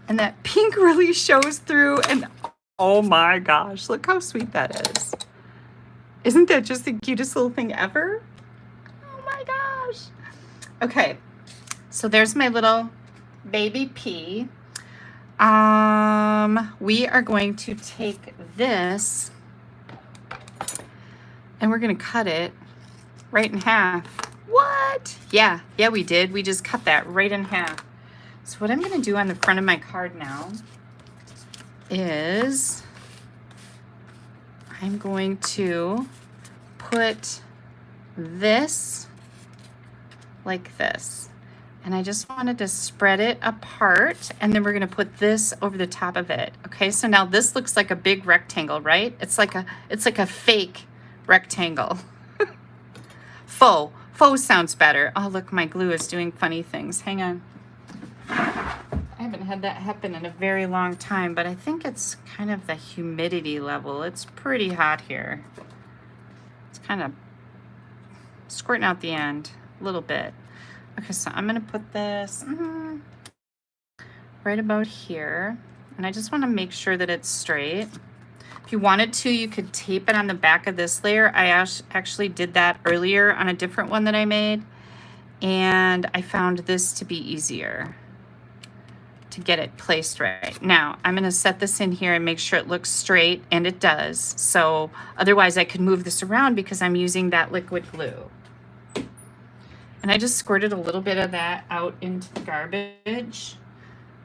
And that pink really shows through, and oh my gosh, look how sweet that is. Isn't that just the cutest little thing ever? Oh my gosh. Okay. So there's my little baby pea. We are going to take this and we're going to cut it right in half. What? Yeah, we did. We just cut that right in half. So what I'm going to do on the front of my card now is I'm going to put this like this. And I just wanted to spread it apart, and then we're going to put this over the top of it. Okay, so now this looks like a big rectangle, right? It's like a fake rectangle. Faux sounds better. Oh, look, my glue is doing funny things. Hang on. I haven't had that happen in a very long time, but I think it's kind of the humidity level. It's pretty hot here. It's kind of squirting out the end a little bit. Okay, so I'm going to put this right about here. And I just want to make sure that it's straight. If you wanted to, you could tape it on the back of this layer. I actually did that earlier on a different one that I made. And I found this to be easier to get it placed right. Now, I'm going to set this in here and make sure it looks straight, and it does. So otherwise I could move this around because I'm using that liquid glue. And I just squirted a little bit of that out into the garbage,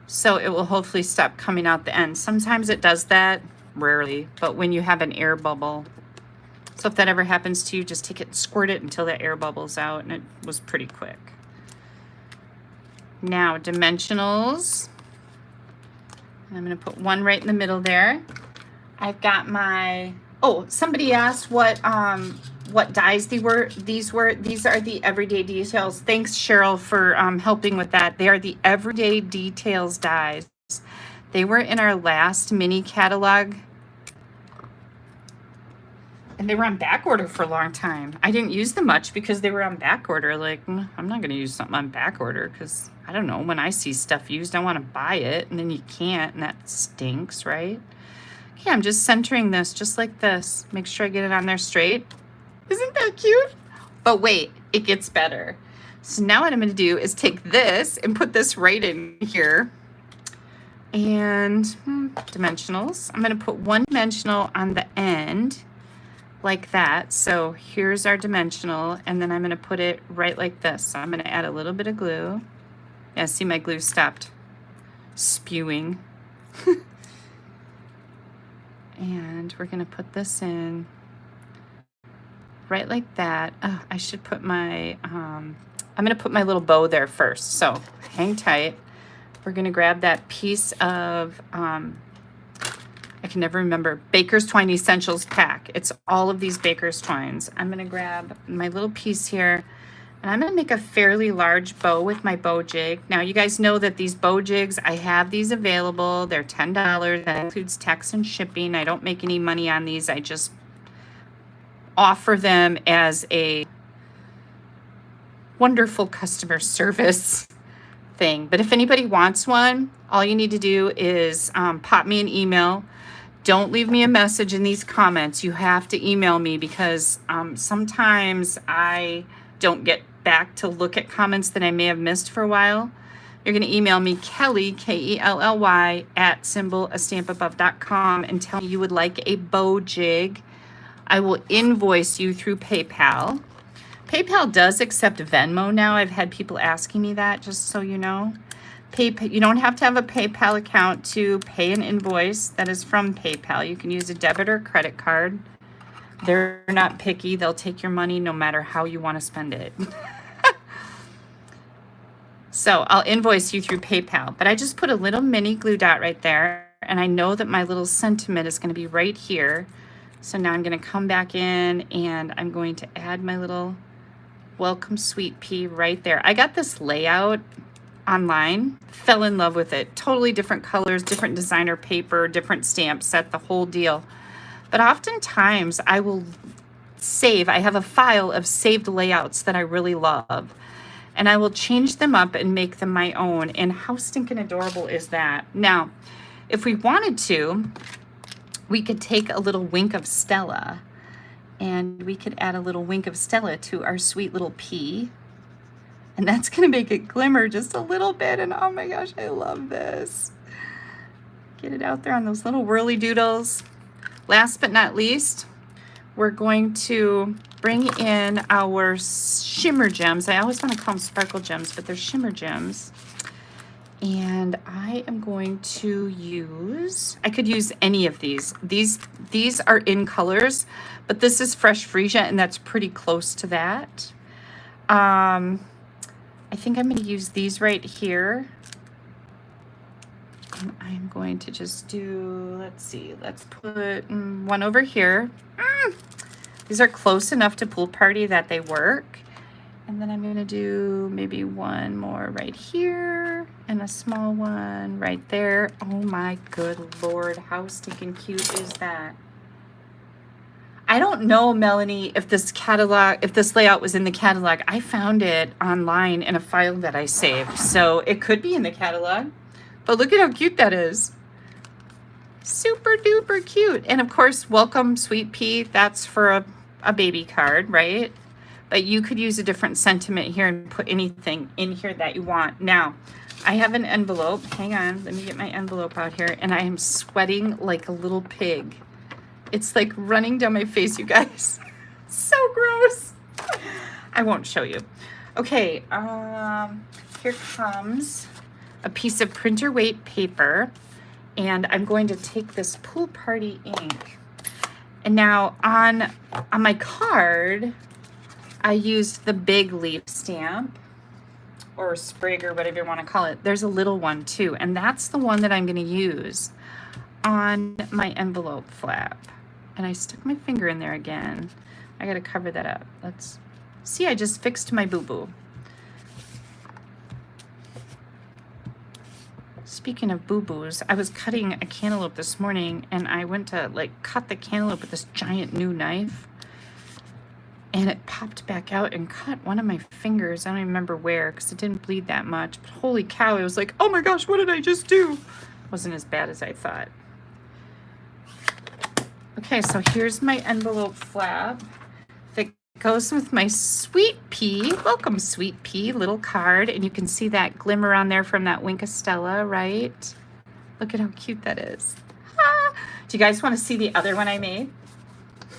so it will hopefully stop coming out the end. Sometimes it does that, rarely, but when you have an air bubble, So if that ever happens to you, just take it and squirt it until the air bubbles out, and it was pretty quick. Now, dimensionals. I'm going to put one right in the middle there. I've got my, oh, somebody asked what dies these were. These are the Everyday Details. Thanks, Cheryl, for helping with that. They are the Everyday Details dies. They were in our last mini catalog, and they were on back order for a long time. I didn't use them much because they were on back order. Like, I'm not going to use something on back order because, I don't know, when I see stuff used, I want to buy it, and then you can't, and that stinks, right? Okay, I'm just centering this just like this. Make sure I get it on there straight. Isn't that cute? But wait, it gets better. So now what I'm going to do is take this and put this right in here. And dimensionals. I'm going to put one dimensional on the end like that. So here's our dimensional, and then I'm going to put it right like this. So I'm going to add a little bit of glue. Yeah, see, my glue stopped spewing. And we're going to put this in right like that. Oh, I should put my, I'm going to put my little bow there first. So hang tight. We're going to grab that piece of, I can never remember, Baker's Twine Essentials pack. It's all of these Baker's Twines. I'm going to grab my little piece here, and I'm going to make a fairly large bow with my bow jig. Now, you guys know that these bow jigs, I have these available. They're $10. That includes tax and shipping. I don't make any money on these. I just offer them as a wonderful customer service thing. But if anybody wants one, all you need to do is pop me an email. Don't leave me a message in these comments. You have to email me because sometimes I don't get back to look at comments that I may have missed for a while. You're going to email me, Kelly, Kelly, at AStampAbove.com, and tell me you would like a bow jig. I will invoice you through PayPal. PayPal does accept Venmo now. I've had people asking me that, just so you know. You don't have to have a PayPal account to pay an invoice that is from PayPal. You can use a debit or credit card. They're not picky. They'll take your money no matter how you want to spend it. So I'll invoice you through PayPal. But I just put a little mini glue dot right there, and I know that my little sentiment is going to be right here. So now I'm going to come back in, and I'm going to add my little Welcome Sweet Pea right there. I got this layout online, fell in love with it. Totally different colors, different designer paper, different stamp set, the whole deal. But oftentimes I will save, I have a file of saved layouts that I really love, and I will change them up and make them my own. And how stinking adorable is that? Now, if we wanted to, we could take a little wink of Stella, and we could add a little wink of Stella to our sweet little pea. And that's going to make it glimmer just a little bit. And oh my gosh, I love this. Get it out there on those little whirly doodles. Last but not least, we're going to bring in our shimmer gems. I always want to call them sparkle gems, but they're shimmer gems. And I am going to use, I could use any of these. These are in colors, but this is Fresh Freesia, and that's pretty close to that. I think I'm going to use these right here. And I'm going to just do, let's see, let's put one over here. These are close enough to Pool Party that they work. And then I'm going to do maybe one more right here and a small one right there. Oh my good Lord, how stinking cute is that? I don't know, Melanie, if this layout was in the catalog. I found it online in a file that I saved. So it could be in the catalog. But look at how cute that is. Super duper cute. And of course, Welcome Sweet Pea, that's for a baby card, right? But you could use a different sentiment here and put anything in here that you want. Now, I have an envelope. Hang on, let me get my envelope out here. And I am sweating like a little pig. It's like running down my face, you guys. So gross. I won't show you. Okay, here comes a piece of printer weight paper. And I'm going to take this Pool Party ink. And now on my card, I used the big leaf stamp or sprig or whatever you want to call it. There's a little one too, and that's the one that I'm going to use on my envelope flap. And I stuck my finger in there again. I got to cover that up. Let's see, I just fixed my boo-boo. Speaking of boo-boos, I was cutting a cantaloupe this morning and I went to like cut the cantaloupe with this giant new knife and it popped back out and cut one of my fingers. I don't even remember where because it didn't bleed that much, but holy cow, it was like, oh my gosh, what did I just do? It wasn't as bad as I thought. Okay, so here's my envelope flap that goes with my Sweet Pea, welcome Sweet Pea, little card. And you can see that glimmer on there from that Wink of Stella, right? Look at how cute that is. Ah! Do you guys want to see the other one I made?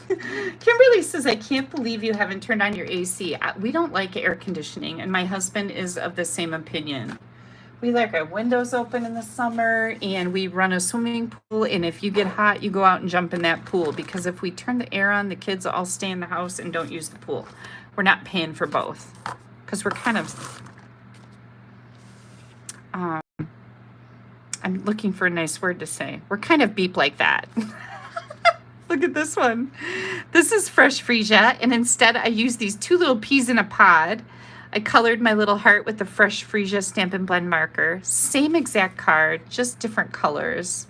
Kimberly says, I can't believe you haven't turned on your AC. We don't like air conditioning, and my husband is of the same opinion. We like our windows open in the summer, and we run a swimming pool, and if you get hot, you go out and jump in that pool, because if we turn the air on, the kids all stay in the house and don't use the pool. We're not paying for both, because we're kind of, I'm looking for a nice word to say. We're kind of beep like that. Look at this one. This is fresh freesia, and instead I used these two little peas in a pod. I colored my little heart with the fresh freesia Stampin' Blend marker. Same exact card, just different colors.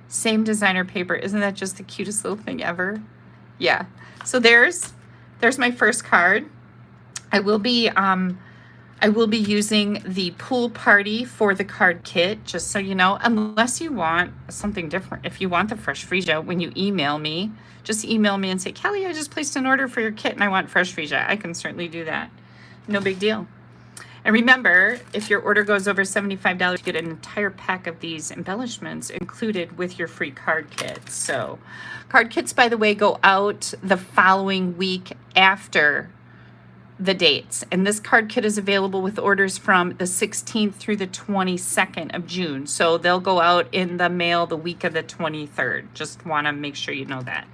Same designer paper. Isn't that just the cutest little thing ever? Yeah. So there's my first card. I will be using the pool party for the card kit, just so you know, unless you want something different. If you want the fresh freesia, when you email me, just email me and say, Kelly, I just placed an order for your kit and I want fresh freesia. I can certainly do that. No big deal. And remember, if your order goes over $75, you get an entire pack of these embellishments included with your free card kit. So card kits, by the way, go out the following week after the dates. And this card kit is available with orders from the 16th through the 22nd of June. So they'll go out in the mail the week of the 23rd. Just want to make sure you know that.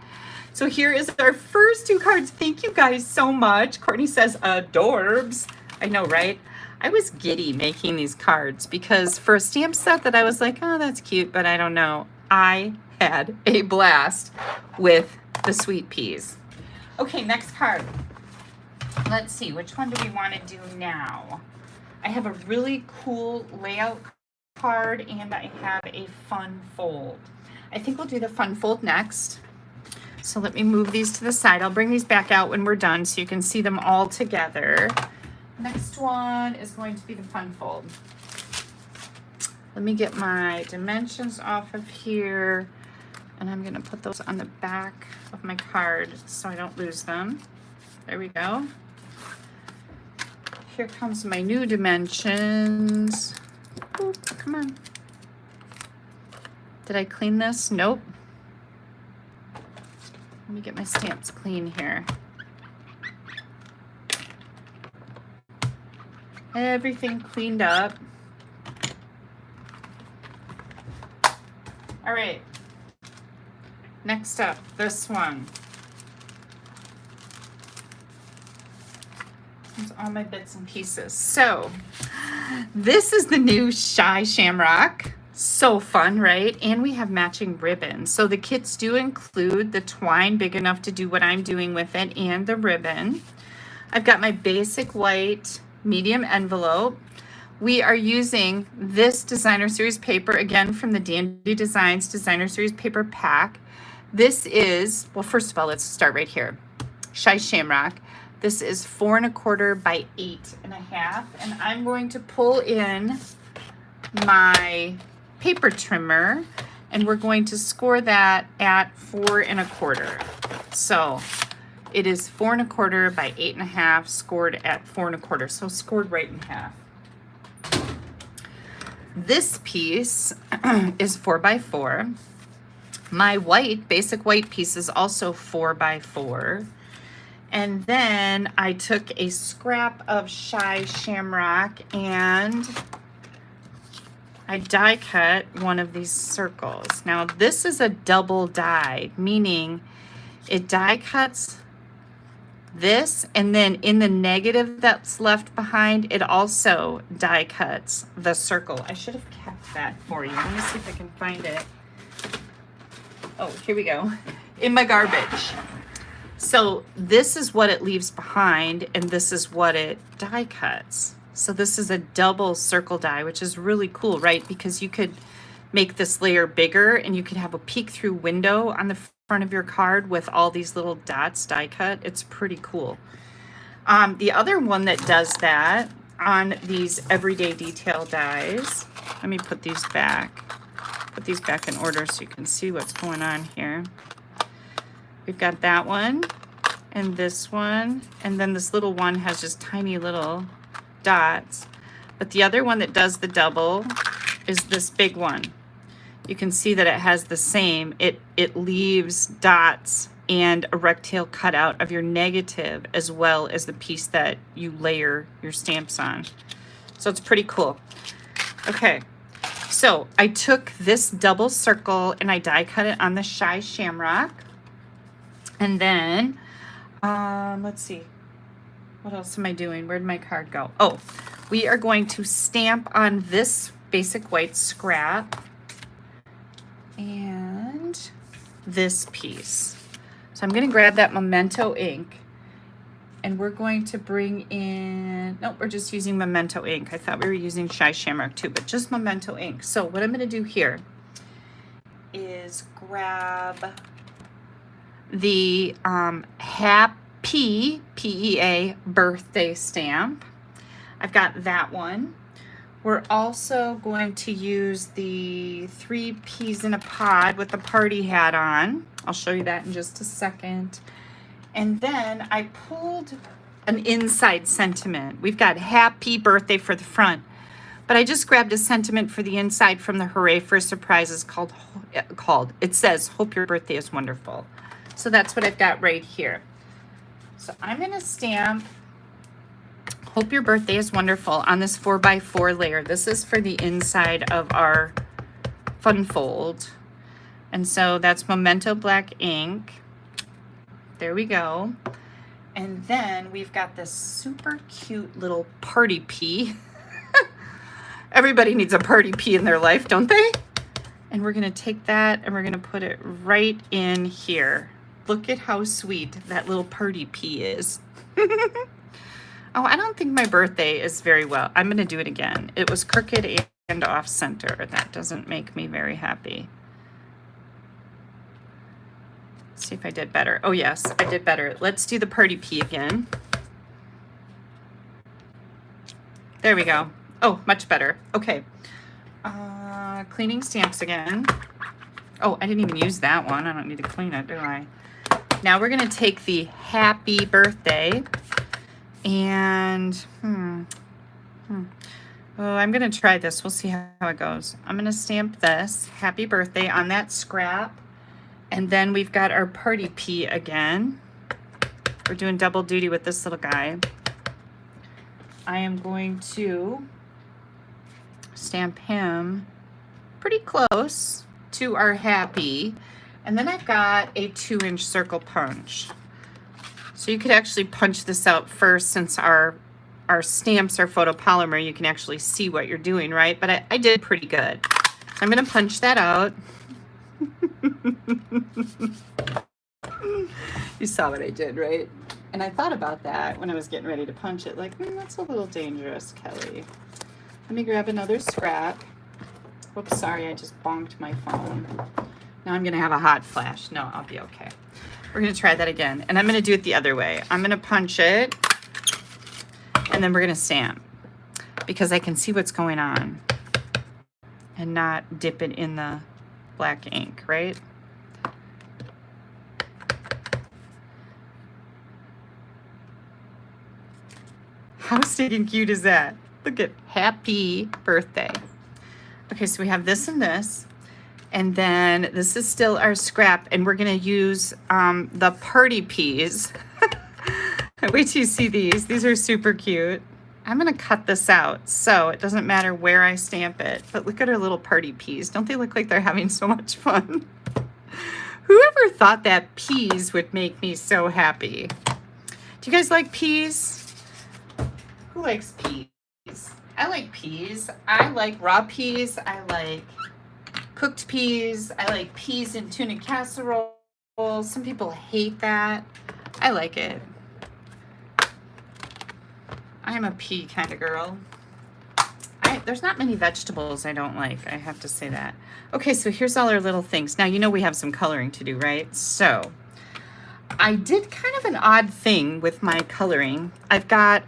So here is our first two cards. Thank you guys so much. Courtney says, adorbs. I know, right? I was giddy making these cards because for a stamp set that I was like, oh, that's cute, but I don't know. I had a blast with the Sweet Peas. Okay, next card. Let's see, which one do we want to do now? I have a really cool layout card and I have a fun fold. I think we'll do the fun fold next. So let me move these to the side. I'll bring these back out when we're done so you can see them all together. Next one is going to be the fun fold. Let me get my dimensions off of here, and I'm going to put those on the back of my card so I don't lose them. There we go. Here comes my new dimensions. Ooh, come on. Did I clean this? Nope. Let me get my stamps clean here. Everything cleaned up. All right. Next up, this one. Here's all my bits and pieces. So, this is the new Shy Shamrock. So fun, right? And we have matching ribbons. So the kits do include the twine big enough to do what I'm doing with it and the ribbon. I've got my basic white medium envelope. We are using this Designer Series paper, again from the Dandy Designs Designer Series paper pack. This is, well, first of all, let's start right here. Shy Shamrock. This is 4 1/4 by 8.5. And I'm going to pull in my paper trimmer and we're going to score that at 4 1/4. So it is 4 1/4 by 8.5 scored at 4 1/4. So scored right in half. This piece is 4 by 4. My white, basic white piece is also 4 by 4. And then I took a scrap of Shy Shamrock and I die cut one of these circles. Now this is a double die, meaning it die cuts this, and then in the negative that's left behind, it also die cuts the circle. I should have kept that for you. Let me see if I can find it. Oh, here we go. In my garbage. So this is what it leaves behind, and this is what it die cuts. So this is a double circle die, which is really cool, right? Because you could make this layer bigger, and you could have a peek through window on the front of your card with all these little dots die cut. It's pretty cool. The other one that does that on these everyday detail dies, let me put these back in order so you can see what's going on here. We've got that one and this one, and then this little one has just tiny little dots. But the other one that does the double is this big one. You can see that it has the same. It leaves dots and a rectangle cutout of your negative, as well as the piece that you layer your stamps on. So it's pretty cool. Okay, so I took this double circle and I die cut it on the Shy Shamrock. And then, let's see, what else am I doing? Where'd my card go? Oh, we are going to stamp on this basic white scrap and this piece. So I'm going to grab that Memento ink, and we're going to bring in, nope, we're just using Memento ink. I thought we were using Shy Shamrock too, but just Memento ink. So what I'm going to do here is grab the Happy, P-E-A, birthday stamp. I've got that one. We're also going to use the 3 peas in a pod with the party hat on. I'll show you that in just a second. And then I pulled an inside sentiment. We've got happy birthday for the front, but I just grabbed a sentiment for the inside from the Hooray for Surprises called, it says, hope your birthday is wonderful. So that's what I've got right here. So I'm going to stamp hope your birthday is wonderful on this 4x4 layer. This is for the inside of our fun fold. And so that's Memento black ink. There we go. And then we've got this super cute little party pea. Everybody needs a party pea in their life, don't they? And we're going to take that and we're going to put it right in here. Look at how sweet that little party pea is. Oh, I don't think my birthday is very well. I'm going to do it again. It was crooked and off center. That doesn't make me very happy. Let's see if I did better. Oh yes, I did better. Let's do the party pea again. There we go. Oh, much better. Okay. Cleaning stamps again. Oh, I didn't even use that one. I don't need to clean it, do I? Now we're going to take the happy birthday and oh, I'm going to try this. We'll see how it goes. I'm going to stamp this happy birthday on that scrap, and then we've got our party pea again. We're doing double duty with this little guy. I am going to stamp him pretty close to our happy, and then I've got a 2-inch circle punch. So you could actually punch this out first, since our stamps are photopolymer. You can actually see what you're doing, right? But I did pretty good. So I'm going to punch that out. You saw what I did, right? And I thought about that when I was getting ready to punch it, like, that's a little dangerous, Kelly. Let me grab another scrap. Whoops, sorry, I just bonked my phone. Now I'm going to have a hot flash. No, I'll be okay. We're going to try that again, and I'm going to do it the other way. I'm going to punch it, and then we're going to stamp, because I can see what's going on and not dip it in the black ink, right? How stinking cute is that? Look at happy birthday. Okay, so we have this and this. And then this is still our scrap, and we're going to use the party peas. Wait till you see these. These are super cute. I'm going to cut this out so it doesn't matter where I stamp it. But look at our little party peas. Don't they look like they're having so much fun? Whoever thought that peas would make me so happy? Do you guys like peas? Who likes peas? I like peas. I like raw peas. I like cooked peas. I like peas in tuna casserole. Some people hate that. I like it. I'm a pea kind of girl. There's not many vegetables I don't like. I have to say that. Okay, so here's all our little things. Now, you know we have some coloring to do, right? So I did kind of an odd thing with my coloring. I've got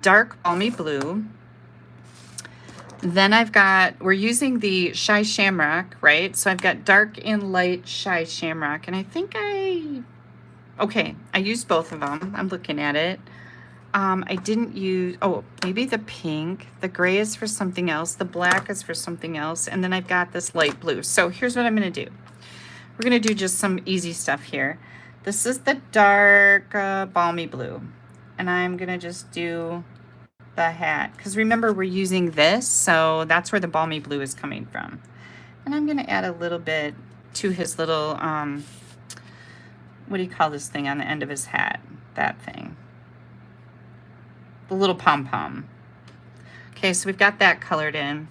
dark balmy blue. Then we're using the Shy Shamrock, right? So I've got dark and light Shy Shamrock. And I think I used both of them. I'm looking at it. I didn't use, maybe the pink. The gray is for something else. The black is for something else. And then I've got this light blue. So here's what I'm going to do. We're going to do just some easy stuff here. This is the dark balmy blue. And I'm going to just do the hat. Because remember, we're using this. So that's where the balmy blue is coming from. And I'm going to add a little bit to his little, what do you call this thing on the end of his hat? That thing. The little pom-pom. Okay, so we've got that colored in.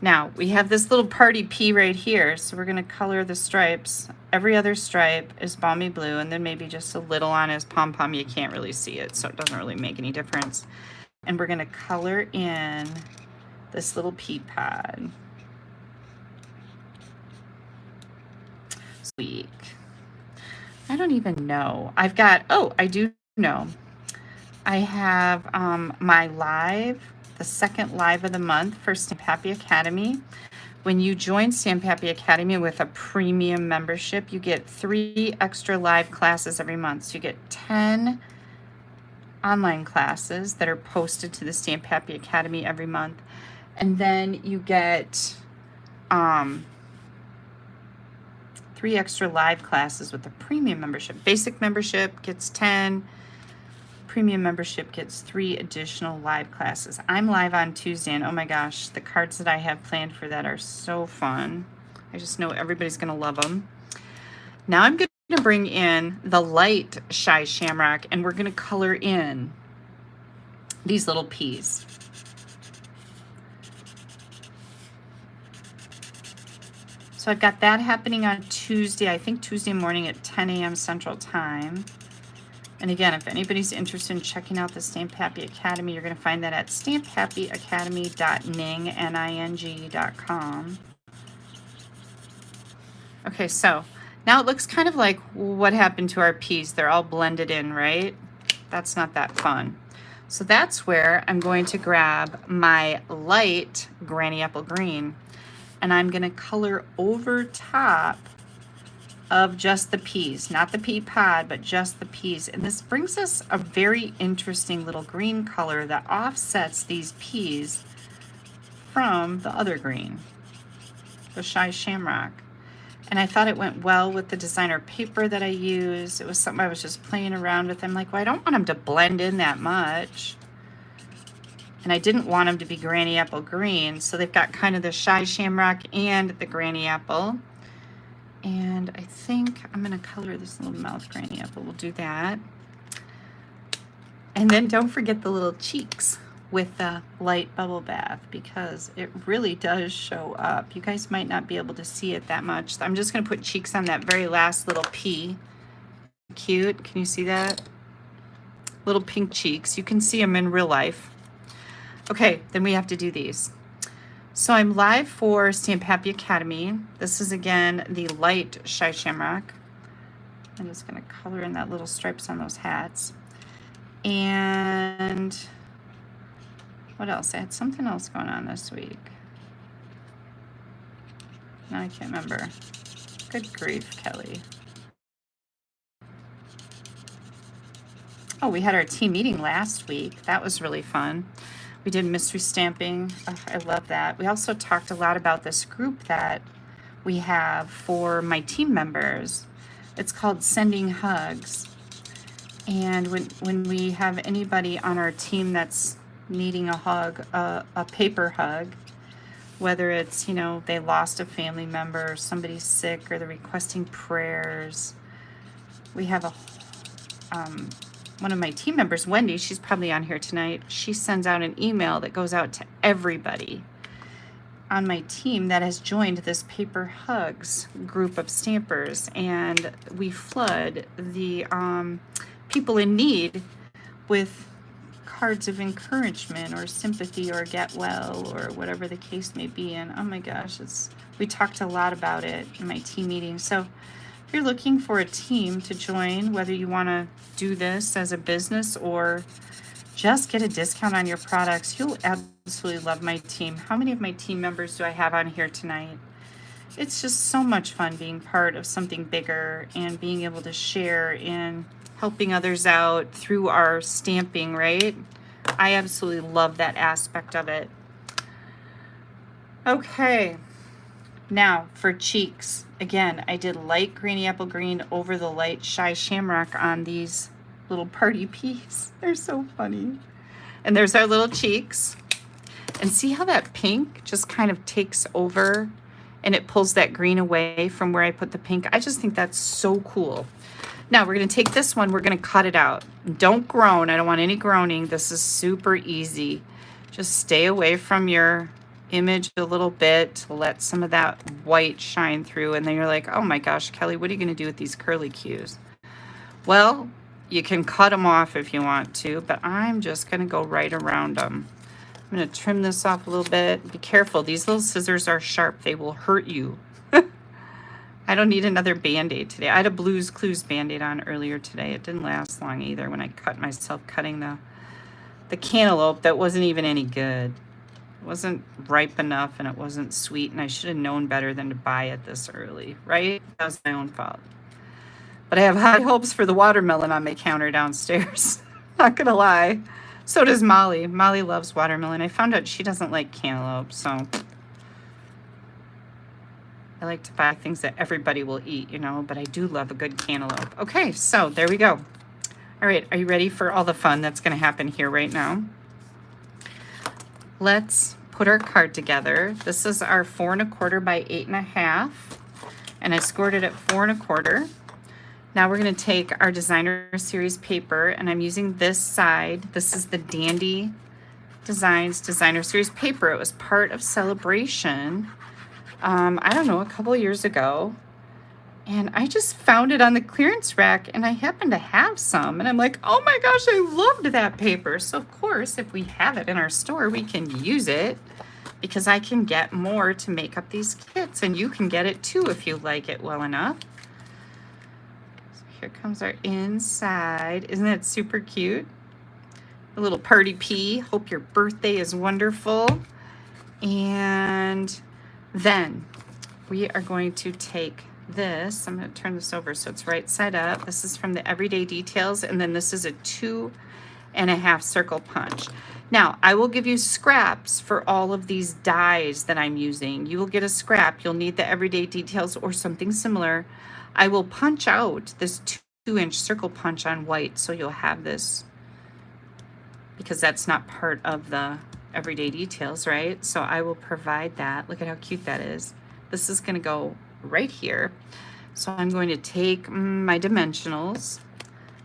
Now, we have this little party pea right here, so we're going to color the stripes. Every other stripe is balmy blue, and then maybe just a little on his pom-pom. You can't really see it, so it doesn't really make any difference. And we're going to color in this little pea pod. Sweet. I don't even know. I do know. I have my live, the second live of the month for Stamp Happy Academy. When you join Stamp Happy Academy with a premium membership, you get 3 extra live classes every month. So you get 10 online classes that are posted to the Stamp Happy Academy every month. And then you get 3 extra live classes with the premium membership. Basic membership gets 10. Premium membership gets 3 additional live classes. I'm live on Tuesday, and oh my gosh, the cards that I have planned for that are so fun. I just know everybody's going to love them. Now I'm going to bring in the light Shy Shamrock, and we're going to color in these little peas. So I've got that happening on Tuesday, I think Tuesday morning at 10 a.m. Central Time. And again, if anybody's interested in checking out the Stamp Happy Academy, you're going to find that at stamphappyacademy.ning.com. Okay, so now it looks kind of like what happened to our peas. They're all blended in, right? That's not that fun. So that's where I'm going to grab my light Granny Apple Green, and I'm going to color over top of just the peas, not the pea pod, but just the peas. And this brings us a very interesting little green color that offsets these peas from the other green, the Shy Shamrock. And I thought it went well with the designer paper that I used. It was something I was just playing around with. I'm like, well, I don't want them to blend in that much. And I didn't want them to be Granny Apple Green. So they've got kind of the Shy Shamrock and the Granny Apple. And I think I'm going to color this little mouth Granny Apple. We'll do that. And then don't forget the little cheeks with the light bubble bath, because it really does show up. You guys might not be able to see it that much. I'm just going to put cheeks on that very last little pea. Cute. Can you see that? Little pink cheeks. You can see them in real life. Okay, then we have to do these. So I'm live for Stamp Happy Academy. This is again the light Shy Shamrock. I'm just going to color in that little stripes on those hats. And what else? I had something else going on this week. No, I can't remember. Good grief, Kelly. Oh, we had our team meeting last week. That was really fun. We did mystery stamping. Oh, I love that. We also talked a lot about this group that we have for my team members. It's called Sending Hugs. And when we have anybody on our team that's needing a hug, a paper hug, whether it's, you know, they lost a family member or somebody's sick or they're requesting prayers. We have a one of my team members, Wendy, she's probably on here tonight. She sends out an email that goes out to everybody on my team that has joined this Paper Hugs group of stampers, and we flood the people in need with cards of encouragement or sympathy or get well or whatever the case may be. And oh my gosh, we talked a lot about it in my team meeting. So if you're looking for a team to join, whether you want to do this as a business or just get a discount on your products, you'll absolutely love my team. How many of my team members do I have on here tonight? It's just so much fun being part of something bigger and being able to share in helping others out through our stamping, right? I absolutely love that aspect of it. Okay, now for cheeks. Again, I did light greeny apple green over the light shy shamrock on these little party peas. They're so funny. And there's our little cheeks. And see how that pink just kind of takes over and it pulls that green away from where I put the pink. I just think that's so cool. Now we're going to take this one, we're going to cut it out. Don't groan. I don't want any groaning. This is super easy. Just stay away from your image a little bit to let some of that white shine through. And then you're like, oh my gosh, Kelly, what are you going to do with these curly cues? Well, you can cut them off if you want to, but I'm just going to go right around them. I'm going to trim this off a little bit. Be careful. These little scissors are sharp. They will hurt you. I don't need another Band-Aid today. I had a Blues Clues Band-Aid on earlier today. It didn't last long either when I cut myself cutting the cantaloupe that wasn't even any good. It wasn't ripe enough and it wasn't sweet, and I should have known better than to buy it this early, right? That was my own fault. But I have high hopes for the watermelon on my counter downstairs. Not gonna lie. So does Molly. Molly loves watermelon. I found out she doesn't like cantaloupe, so I like to buy things that everybody will eat, you know, but I do love a good cantaloupe. Okay, so there we go. All right, are you ready for all the fun that's gonna happen here right now? Let's put our card together. This is our 4 1/4 by 8 1/2, and I scored it at 4 1/4. Now we're going to take our designer series paper, and I'm using this side. This is the Dandy Designs designer series paper. It was part of Celebration, I don't know, a couple years ago. And I just found it on the clearance rack, and I happened to have some. And I'm like, oh my gosh, I loved that paper. So of course, if we have it in our store, we can use it because I can get more to make up these kits. And you can get it too if you like it well enough. Here comes our inside. Isn't that super cute? A little party pea. Hope your birthday is wonderful. And then we are going to take this. I'm going to turn this over so it's right side up. This is from the Everyday Details, and then this is a 2 1/2 circle punch. Now, I will give you scraps for all of these dies that I'm using. You will get a scrap. You'll need the Everyday Details or something similar. I will punch out this 2-inch circle punch on white, so you'll have this because that's not part of the Everyday Details, right? So I will provide that. Look at how cute that is. This is going to go right here. So I'm going to take my dimensionals.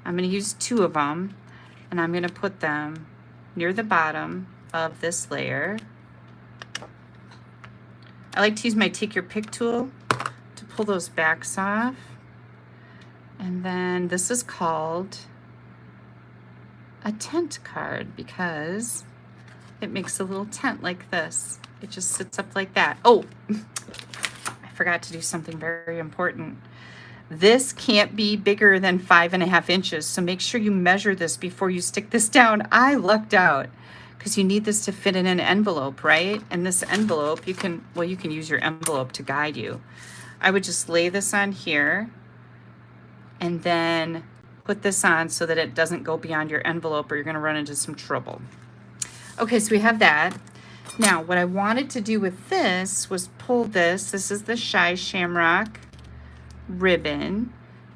I'm going to use 2 of them, and I'm going to put them near the bottom of this layer. I like to use my Take Your Pick tool to pull those backs off. And then this is called a tent card because it makes a little tent like this. It just sits up like that. Oh, I forgot to do something very important. This can't be bigger than 5 1/2 inches. So make sure you measure this before you stick this down. I lucked out because you need this to fit in an envelope, right? And this envelope, you can use your envelope to guide you. I would just lay this on here and then put this on so that it doesn't go beyond your envelope or you're going to run into some trouble. Okay, so we have that. Now, what I wanted to do with this was pull this. This is the Shy Shamrock ribbon,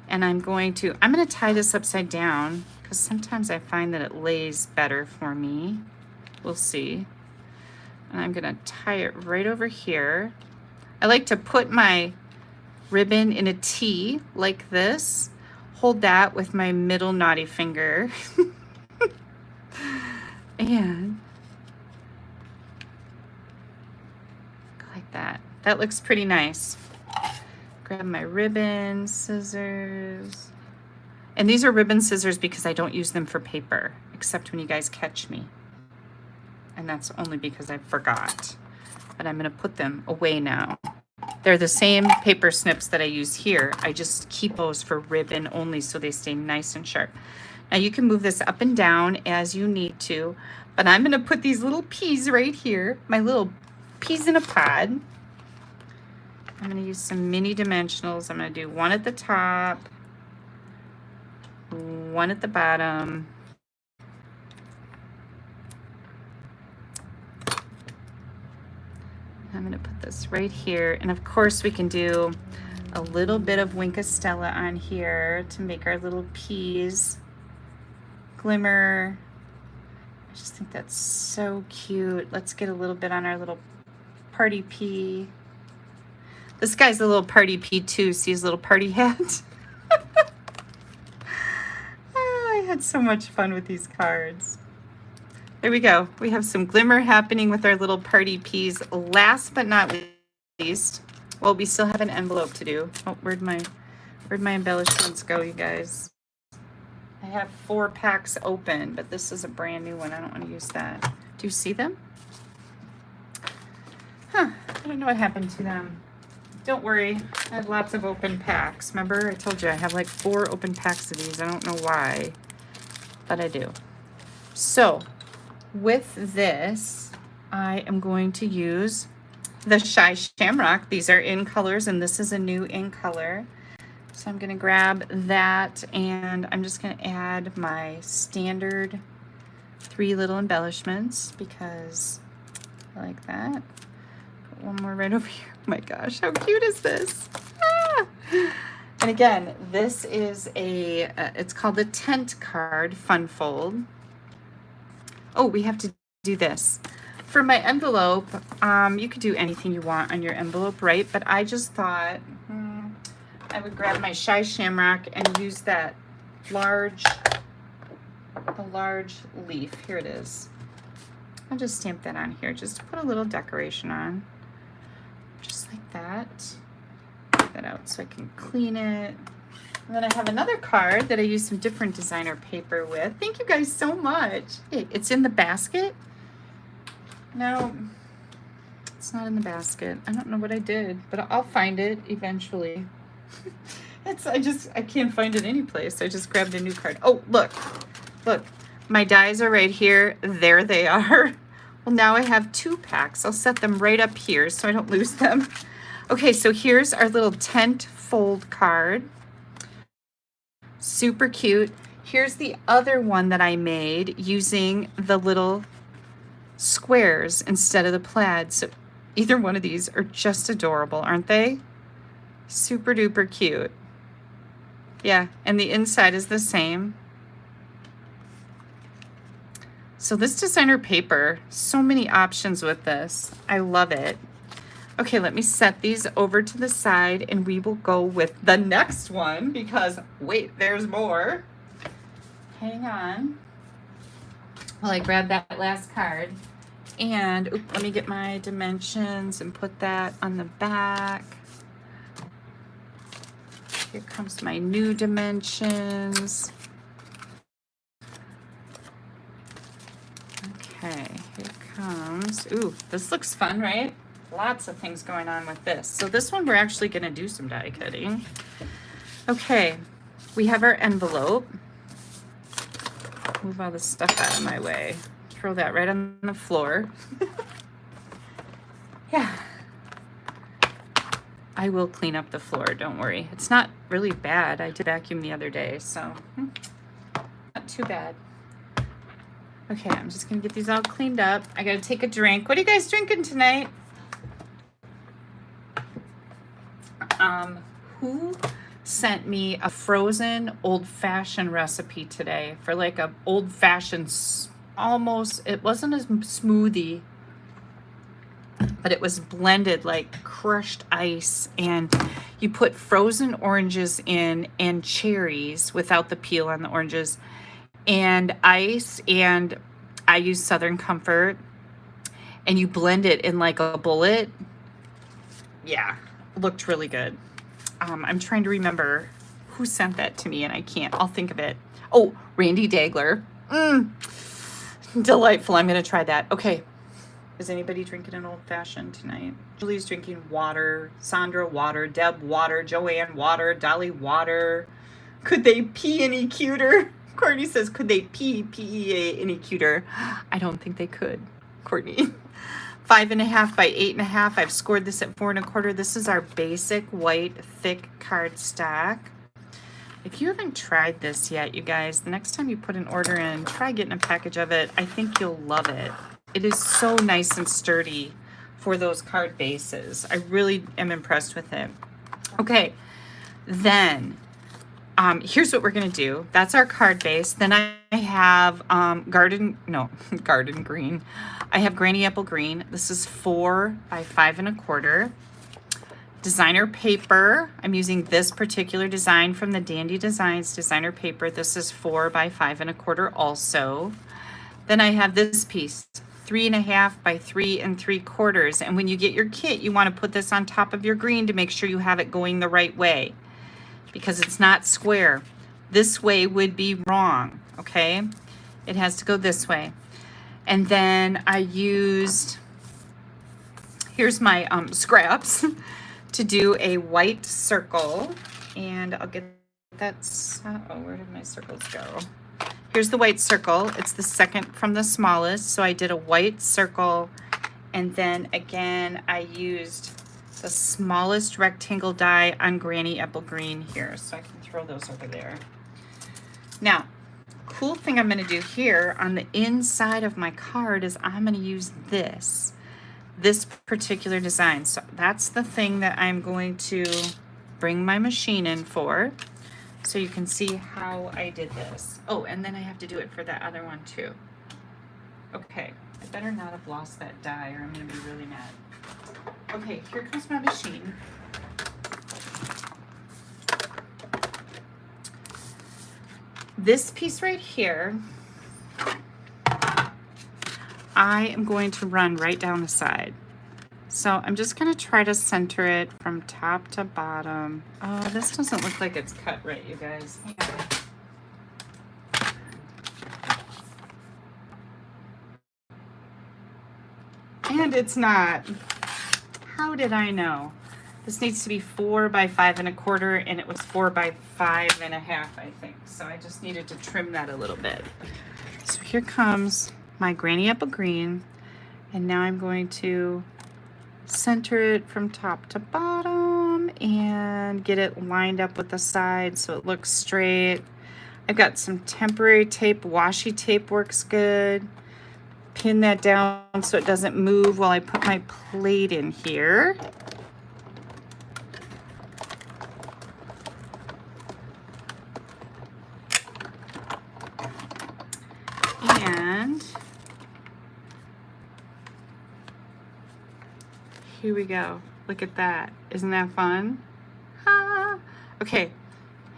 and I'm going to tie this upside down because sometimes I find that it lays better for me. We'll see. And I'm gonna tie it right over here. I like to put my ribbon in a T like this. Hold that with my middle naughty finger. And like that. That looks pretty nice. Grab my ribbon, scissors. And these are ribbon scissors because I don't use them for paper, except when you guys catch me. And that's only because I forgot. But I'm gonna put them away now. They're the same paper snips that I use here. I just keep those for ribbon only so they stay nice and sharp. Now you can move this up and down as you need to, but I'm gonna put these little peas right here, my little peas in a pod. I'm gonna use some mini dimensionals. I'm gonna do one at the top, one at the bottom. I'm gonna put this right here. And of course we can do a little bit of Wink of Stella on here to make our little peas glimmer. I just think that's so cute. Let's get a little bit on our little party pea. This guy's a little party pea too. See his little party hat? Oh, I had so much fun with these cards. There we go. We have some glimmer happening with our little party peas. Last but not least, well, we still have an envelope to do. Oh, where'd my embellishments go, you guys? I have 4 packs open, but this is a brand new one. I don't want to use that. Do you see them? Huh, I don't know what happened to them. Don't worry, I had lots of open packs. Remember, I told you I have like 4 open packs of these. I don't know why, but I do. So, with this, I am going to use the Shy Shamrock. These are in colors, and this is a new in color. So I'm gonna grab that, and I'm just gonna add my standard 3 little embellishments because I like that. Put one more right over here. Oh my gosh, how cute is this? Ah! And again, this is a, it's called the Tent Card Fun Fold. Oh, we have to do this. For my envelope, you could do anything you want on your envelope, right? But I just thought I would grab my Shy Shamrock and use that large leaf. Here it is. I'll just stamp that on here, just to put a little decoration on. Just like that. Get that out so I can clean it. And then I have another card that I use some different designer paper with. Thank you guys so much. Hey, it's in the basket. No, it's not in the basket. I don't know what I did, but I'll find it eventually. I can't find it anyplace. I just grabbed a new card. Oh, look, my dies are right here. There they are. Well, now I have 2 packs. I'll set them right up here so I don't lose them. Okay, so here's our little tent fold card. Super cute. Here's the other one that I made using the little squares instead of the plaid. So either one of these are just adorable, aren't they? Super duper cute. Yeah, and the inside is the same. So this designer paper, so many options with this. I love it. Okay, let me set these over to the side and we will go with the next one because, wait, there's more. Hang on. While I grab that last card. And let me get my dimensions and put that on the back. Here comes my new dimensions. Okay, here comes. Ooh, this looks fun, right? Lots of things going on with this. So this one we're actually going to do some die cutting. Okay, we have our envelope. Move all this stuff out of my way. Throw that right on the floor. Yeah. I will clean up the floor, don't worry. It's not really bad. I did vacuum the other day, so not too bad. Okay, I'm just gonna get these all cleaned up. I gotta take a drink. What are you guys drinking tonight? Who sent me a frozen old-fashioned recipe today for like a old-fashioned almost, it wasn't a smoothie. but it was blended like crushed ice, and you put frozen oranges in and cherries without the peel on the oranges and ice, and I use Southern Comfort, and you blend it in like a bullet. Yeah, looked really good. I'm trying to remember who sent that to me, and I can't. I'll think of it. Oh, Randy Dagler. Delightful. I'm going to try that. Okay. Is anybody drinking an old fashioned tonight? Julie's drinking water. Sandra, water. Deb, water. Joanne, water. Dolly, water. Could they pee any cuter? Courtney says, could they pee, P-E-A, any cuter? I don't think they could, Courtney. 5.5 by 8.5. I've scored this at 4 1/4. This is our basic white thick cardstock. If you haven't tried this yet, you guys, the next time you put an order in, try getting a package of it. I think you'll love it. It is so nice and sturdy for those card bases. I really am impressed with it. Okay, then here's what we're gonna do. That's our card base. Then I have garden green. I have Granny Apple Green. This is 4 by 5 1/4. Designer paper. I'm using this particular design from the Dandy Designs designer paper. This is 4 by 5 1/4 also. Then I have this piece, 3.5 by 3 3/4. And when you get your kit, you want to put this on top of your green to make sure you have it going the right way, because it's not square. This way would be wrong, okay? It has to go this way. And then I used, here's my scraps to do a white circle. And I'll get that, oh, where did my circles go? Here's the white circle. It's the second from the smallest. So I did a white circle, and then again, I used the smallest rectangle die on Granny Apple Green here. So I can throw those over there. Now, cool thing I'm going to do here on the inside of my card is I'm going to use this particular design. So that's the thing that I'm going to bring my machine in for, so you can see how I did this. Oh, and then I have to do it for that other one too. Okay, I better not have lost that die or I'm going to be really mad. Okay, here comes my machine. This piece right here, I am going to run right down the side. So I'm just going to try to center it from top to bottom. Oh, this doesn't look like it's cut right, you guys. And it's not. How did I know? This needs to be 4 by 5 1/4, and it was 4 by 5 1/2, I think. So I just needed to trim that a little bit. So here comes my Granny Apple Green, and now I'm going to center it from top to bottom and get it lined up with the side so it looks straight. I've got some temporary tape. Washi tape works good. Pin that down so it doesn't move while I put my plate in here. And here we go. Look at that. Isn't that fun? Ah. Okay,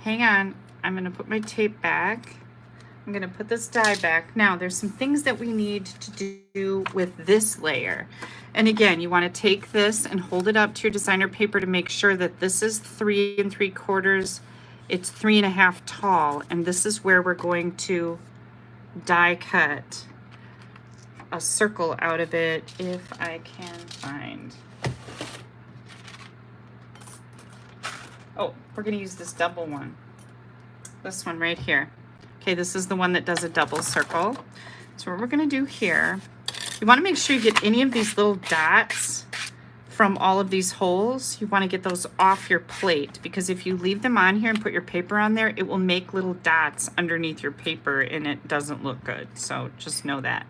hang on. I'm going to put my tape back. I'm going to put this die back. Now, there's some things that we need to do with this layer. And again, you want to take this and hold it up to your designer paper to make sure that this is 3 3/4. It's 3.5 tall. And this is where we're going to die cut a circle out of it, if I can find. Oh, we're going to use this double one. This one right here. Okay, this is the one that does a double circle. So what we're going to do here, you want to make sure you get any of these little dots from all of these holes. You want to get those off your plate, because if you leave them on here and put your paper on there, it will make little dots underneath your paper and it doesn't look good. So just know that.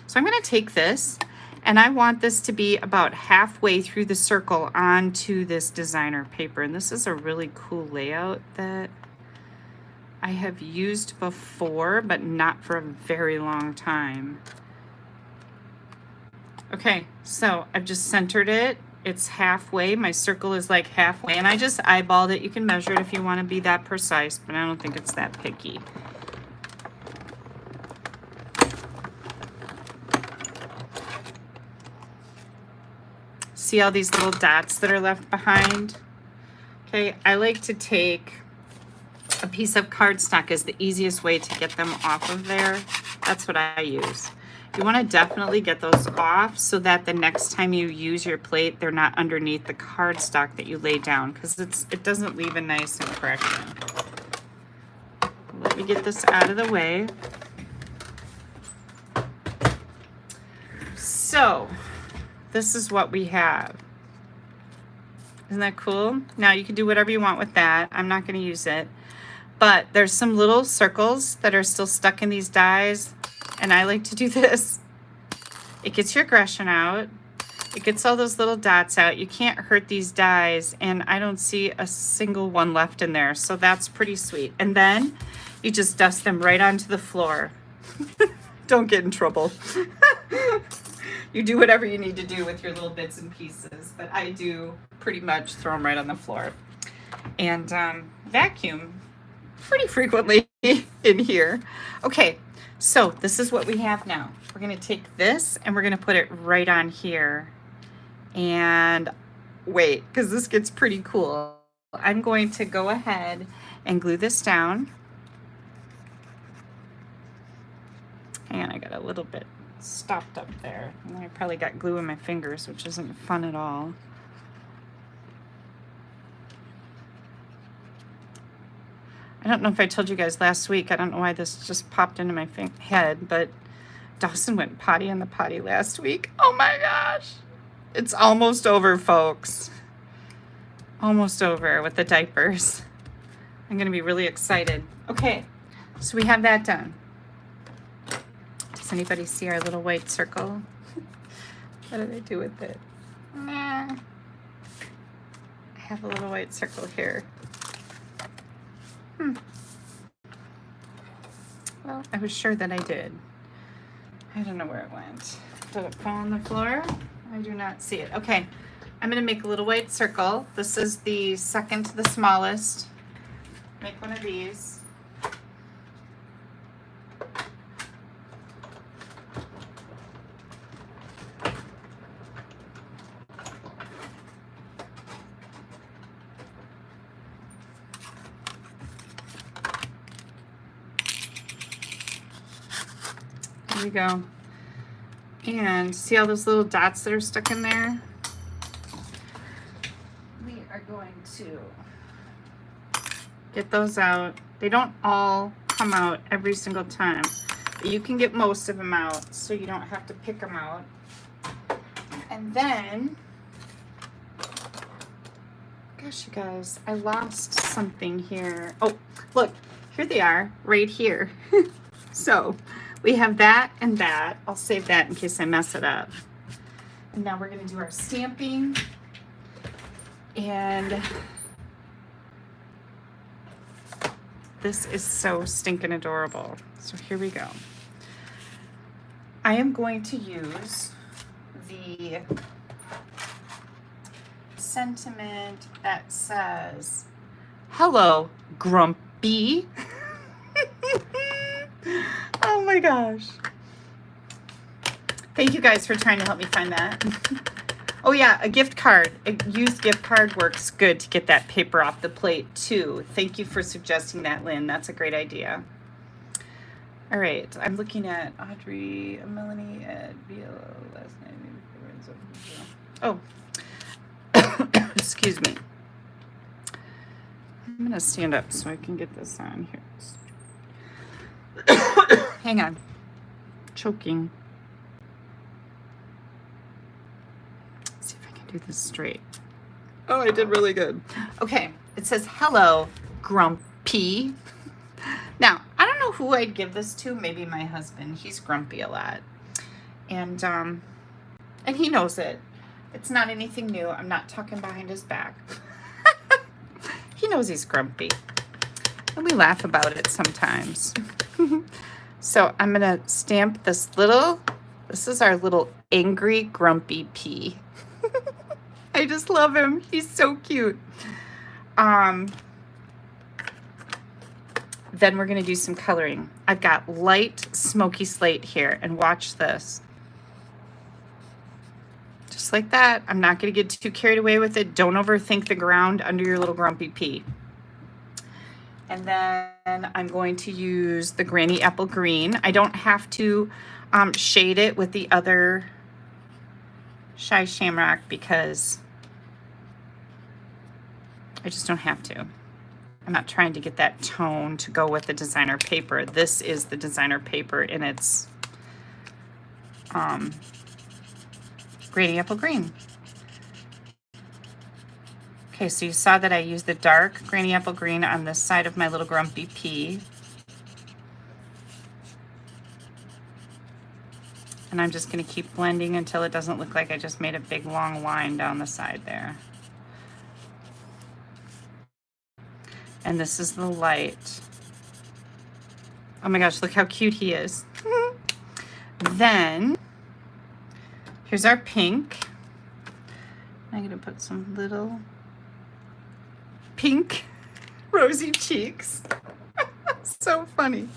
So I'm going to take this, and I want this to be about halfway through the circle onto this designer paper. And this is a really cool layout that I have used before, but not for a very long time. Okay, so I've just centered it. It's halfway. My circle is like halfway, and I just eyeballed it. You can measure it if you want to be that precise, but I don't think it's that picky. See all these little dots that are left behind? Okay, I like to take a piece of cardstock as the easiest way to get them off of there. That's what I use. You want to definitely get those off so that the next time you use your plate, they're not underneath the cardstock that you lay down, because it doesn't leave a nice impression. Let me get this out of the way. So this is what we have. Isn't that cool? Now you can do whatever you want with that. I'm not going to use it. But there's some little circles that are still stuck in these dies, and I like to do this. It gets your aggression out. It gets all those little dots out. You can't hurt these dies, and I don't see a single one left in there, so that's pretty sweet. And then you just dust them right onto the floor. Don't get in trouble. You do whatever you need to do with your little bits and pieces, but I do pretty much throw them right on the floor. And vacuum pretty frequently in here. Okay, so this is what we have now. We're going to take this and we're going to put it right on here. And wait, because this gets pretty cool. I'm going to go ahead and glue this down. And I got a little bit stopped up there. And I probably got glue in my fingers, which isn't fun at all. I don't know if I told you guys last week. I don't know why this just popped into my head, but Dawson went potty in the potty last week. Oh my gosh. It's almost over, folks. Almost over with the diapers. I'm going to be really excited. Okay, so we have that done. Does anybody see our little white circle? What did I do with it? Nah. I have a little white circle here. Well, I was sure that I did. I don't know where it went. Did it fall on the floor? I do not see it. Okay, I'm going to make a little white circle. This is the second to the smallest. Make one of these. There we go. And see all those little dots that are stuck in there? We are going to get those out. They don't all come out every single time, but you can get most of them out so you don't have to pick them out. And then, gosh, you guys, I lost something here. Oh, look, here they are, right here. So we have that and that. I'll save that in case I mess it up. And now we're going to do our stamping. And this is so stinking adorable. So here we go. I am going to use the sentiment that says, "Hello, Grumpy." Oh my gosh. Thank you guys for trying to help me find that. Oh yeah, a gift card. A used gift card works good to get that paper off the plate too. Thank you for suggesting that, Lynn. That's a great idea. All right, I'm looking at Audrey, Melanie, Ed, Viola, last name. Oh, excuse me. I'm gonna stand up so I can get this on here. Hang on. Choking. Let's see if I can do this straight. Oh, I did really good. Okay, it says, "Hello, Grumpy." Now, I don't know who I'd give this to. Maybe my husband. He's grumpy a lot. And he knows it. It's not anything new. I'm not talking behind his back. He knows he's grumpy. And we laugh about it sometimes. So I'm going to stamp this little This is our little angry, grumpy pea. I just love him. He's so cute. Then we're going to do some coloring. I've got light smoky slate here, and watch this. Just like that. I'm not going to get too carried away with it. Don't overthink the ground under your little grumpy pea. And then I'm going to use the Granny Apple Green. I don't have to shade it with the other Shy Shamrock because I just don't have to. I'm not trying to get that tone to go with the designer paper. This is the designer paper in its Granny Apple Green. Okay, so you saw that I used the dark Granny Apple Green on this side of my little grumpy pea. And I'm just going to keep blending until it doesn't look like I just made a big long line down the side there. And this is the light. Oh my gosh, look how cute he is. Then, here's our pink. I'm going to put some little pink rosy cheeks. So funny.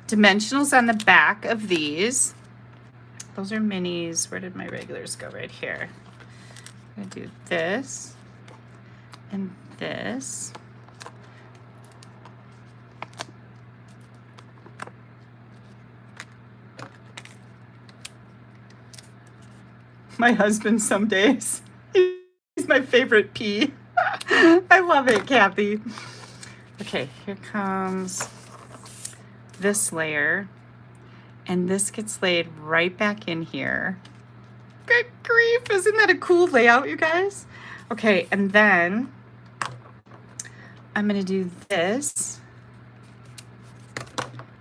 Dimensionals on the back of these. Those are minis. Where did my regulars go? Right here. I'm going to do this and this. My husband some days. He's my favorite pea. I love it, Kathy. Okay, here comes this layer. And this gets laid right back in here. Good grief, isn't that a cool layout, you guys? Okay, and then I'm gonna do this.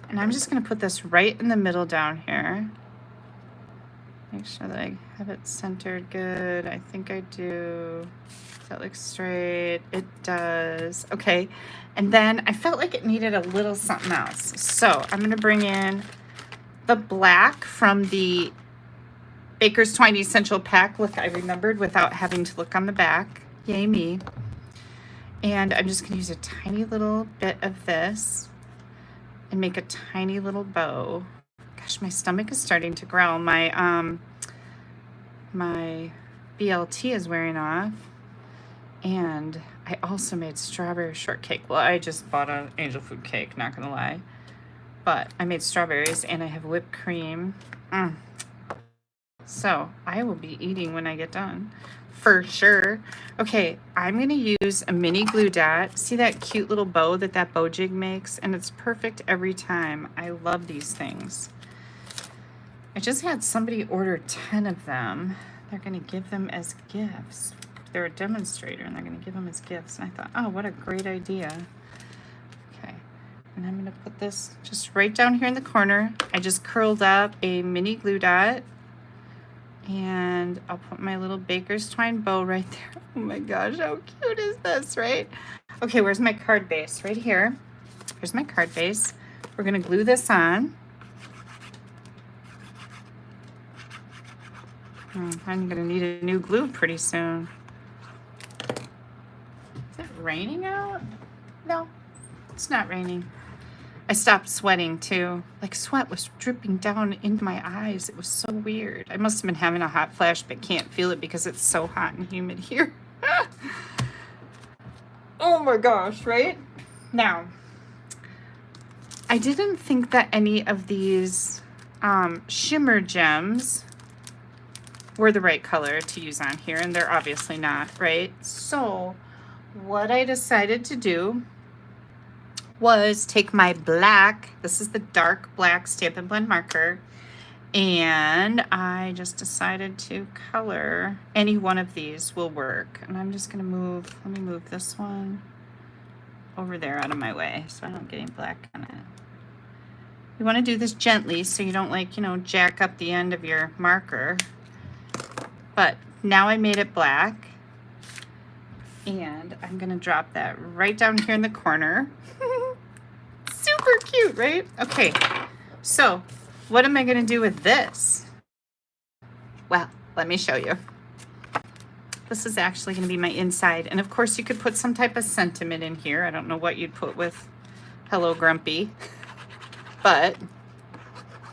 And I'm just gonna put this right in the middle down here. Make sure that I have it centered good. I think I do. That looks straight. It does. Okay, and then I felt like it needed a little something else. So I'm gonna bring in the black from the Baker's Twine Essential Pack. Look, I remembered without having to look on the back. Yay me. And I'm just gonna use a tiny little bit of this and make a tiny little bow. Gosh, my stomach is starting to growl. My my BLT is wearing off. And I also made strawberry shortcake. Well, I just bought an angel food cake, not gonna lie. But I made strawberries and I have whipped cream. So I will be eating when I get done, for sure. Okay, I'm gonna use a mini glue dot. See that cute little bow that bow jig makes? And it's perfect every time. I love these things. I just had somebody order 10 of them. They're gonna give them as gifts. They're a demonstrator and they're gonna give them as gifts. And I thought, oh, what a great idea. Okay, and I'm gonna put this just right down here in the corner. I just curled up a mini glue dot and I'll put my little Baker's Twine bow right there. Oh my gosh, how cute is this, right? Okay, where's my card base? Right here. Here's my card base. We're gonna glue this on. I'm gonna need a new glue pretty soon. Is it raining out? No, it's not raining. I stopped sweating too. Like sweat was dripping down into my eyes. It was so weird. I must have been having a hot flash, but can't feel it because it's so hot and humid here. Oh my gosh, right? Now, I didn't think that any of these shimmer gems were the right color to use on here, and they're obviously not, right? So what I decided to do was take my black, this is the dark black Stampin' Blend marker, and I just decided to color any one of these will work. And I'm just gonna move, let me move this one over there out of my way so I don't get any black on it. You wanna do this gently so you don't, like, you know, jack up the end of your marker. But now I made it black, and I'm gonna drop that right down here in the corner. Super cute, right? Okay, so what am I going to do with this? Well, let me show you. This is actually going to be my inside. And of course, you could put some type of sentiment in here. I don't know what you'd put with Hello Grumpy. But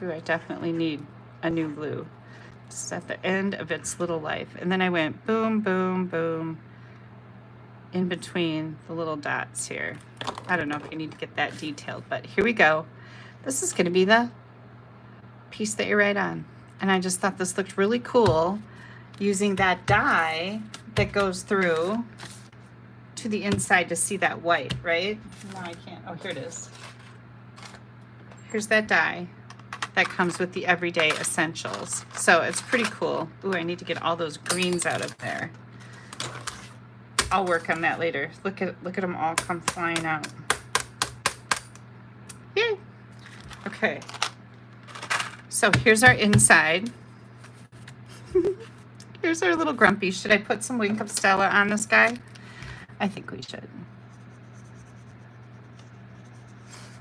ooh, I definitely need a new glue. This is at the end of its little life. And then I went boom, boom, boom in between the little dots here. I don't know if you need to get that detailed, but here we go. This is going to be the piece that you write on. And I just thought this looked really cool using that die that goes through to the inside to see that white, right? No, I can't. Oh, here it is. Here's that die that comes with the everyday essentials. So it's pretty cool. Ooh, I need to get all those greens out of there. I'll work on that later. Look at them all come flying out. Yay. Okay. So here's our inside. Here's our little Grumpy. Should I put some Wink of Stella on this guy? I think we should.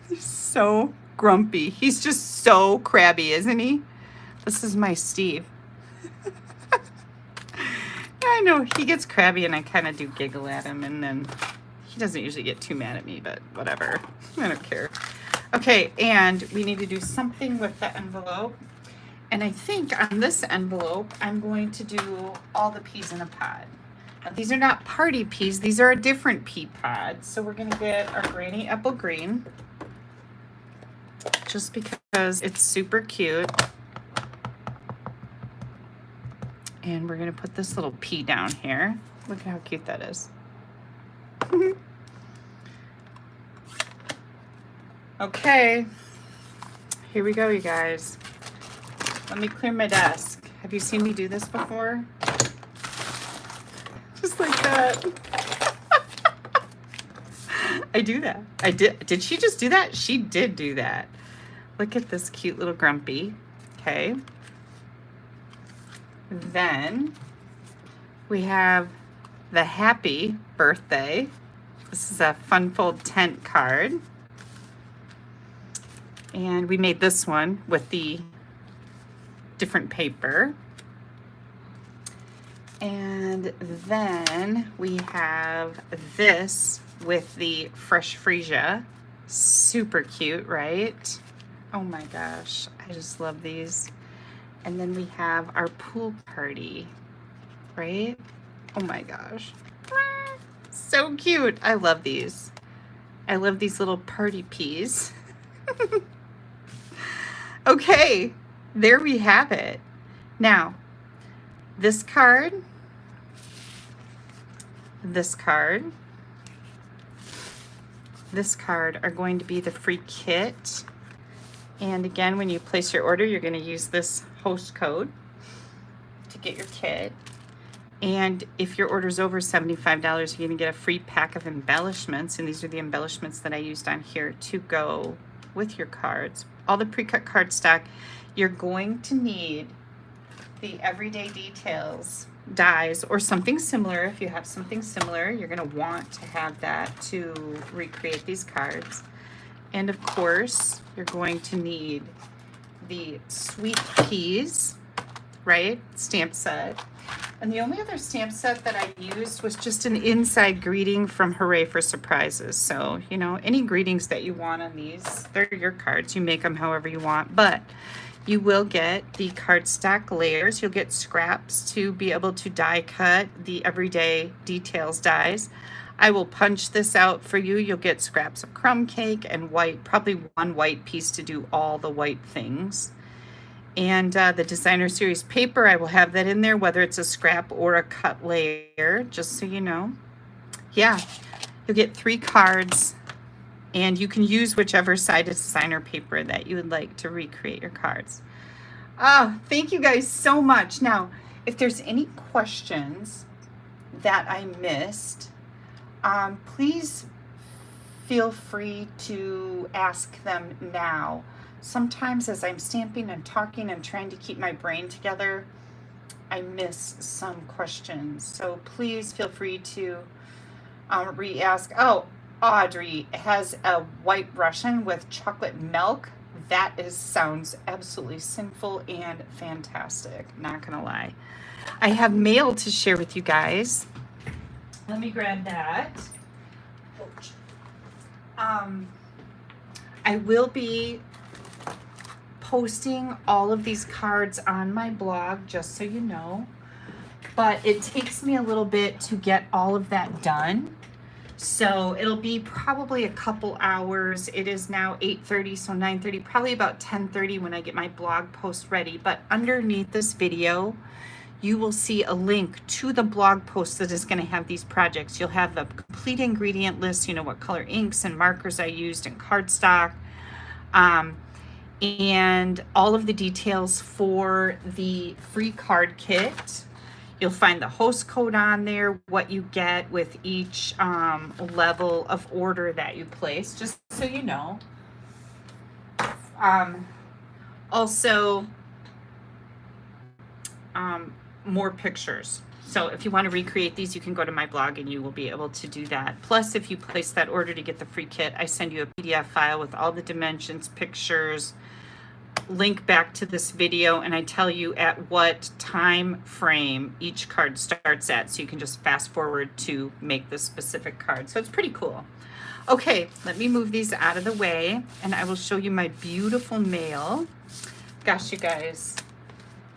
He's so grumpy. He's just so crabby, isn't he? This is my Steve. I know he gets crabby and I kind of do giggle at him, and then he doesn't usually get too mad at me, but whatever. I don't care. Okay, and we need to do something with the envelope. And I think on this envelope, I'm going to do all the peas in a pod. Now, these are not party peas. These are a different pea pod. So we're going to get our Granny Apple Green, just because it's super cute. And we're going to put this little pea down here. Look at how cute that is. Okay, here we go, you guys. Let me clear my desk. Have you seen me do this before? Just like that. I do that. I did. Did she just do that? She did do that. Look at this cute little Grumpy. Okay. Then we have the happy birthday. This is a Fun Fold Tent card. And we made this one with the different paper. And then we have this with the fresh freesia. Super cute, right? Oh my gosh, I just love these. And then we have our pool party, right? Oh my gosh. So cute. I love these. I love these little party peas. Okay, there we have it. Now, this card, this card are going to be the free kit. And again, when you place your order, you're going to use this host code to get your kit. And if your order is over $75, you're going to get a free pack of embellishments. And these are the embellishments that I used on here to go with your cards. All the pre-cut cardstock. You're going to need the everyday details dies or something similar. If you have something similar, you're going to want to have that to recreate these cards. And of course, you're going to need the sweet peas, right? Stamp set. And the only other stamp set that I used was just an inside greeting from Hooray for Surprises. So, you know, any greetings that you want on these, they're your cards. You make them however you want. But you will get the cardstock layers. You'll get scraps to be able to die cut the everyday details dies. I will punch this out for you. You'll get scraps of crumb cake and white, probably one white piece to do all the white things. And the designer series paper, I will have that in there, whether it's a scrap or a cut layer, just so you know. Yeah, you'll get 3 cards, and you can use whichever side of designer paper that you would like to recreate your cards. Thank you guys so much. Now, if there's any questions that I missed, please feel free to ask them now. Sometimes as I'm stamping and talking and trying to keep my brain together, I miss some questions. So please feel free to re-ask. Oh, Audrey has a white Russian with chocolate milk. that sounds absolutely sinful and fantastic. Not gonna lie. I have mail to share with you guys. Let me grab that. I will be posting all of these cards on my blog, just so you know. But it takes me a little bit to get all of that done. So it'll be probably a couple hours. It is now 8:30, so 9:30, probably about 10:30 when I get my blog post ready. But underneath this video, you will see a link to the blog post that is going to have these projects. You'll have the complete ingredient list, you know, what color inks and markers I used and cardstock, and all of the details for the free card kit. You'll find the host code on there, what you get with each level of order that you place, just so you know. Also, more pictures. So if you want to recreate these, you can go to my blog and you will be able to do that. Plus, if you place that order to get the free kit, I send you a PDF file with all the dimensions, pictures, link back to this video, and I tell you at what time frame each card starts at, so you can just fast forward to make this specific card. So it's pretty cool. Okay, let me move these out of the way and I will show you my beautiful mail. Gosh, you guys,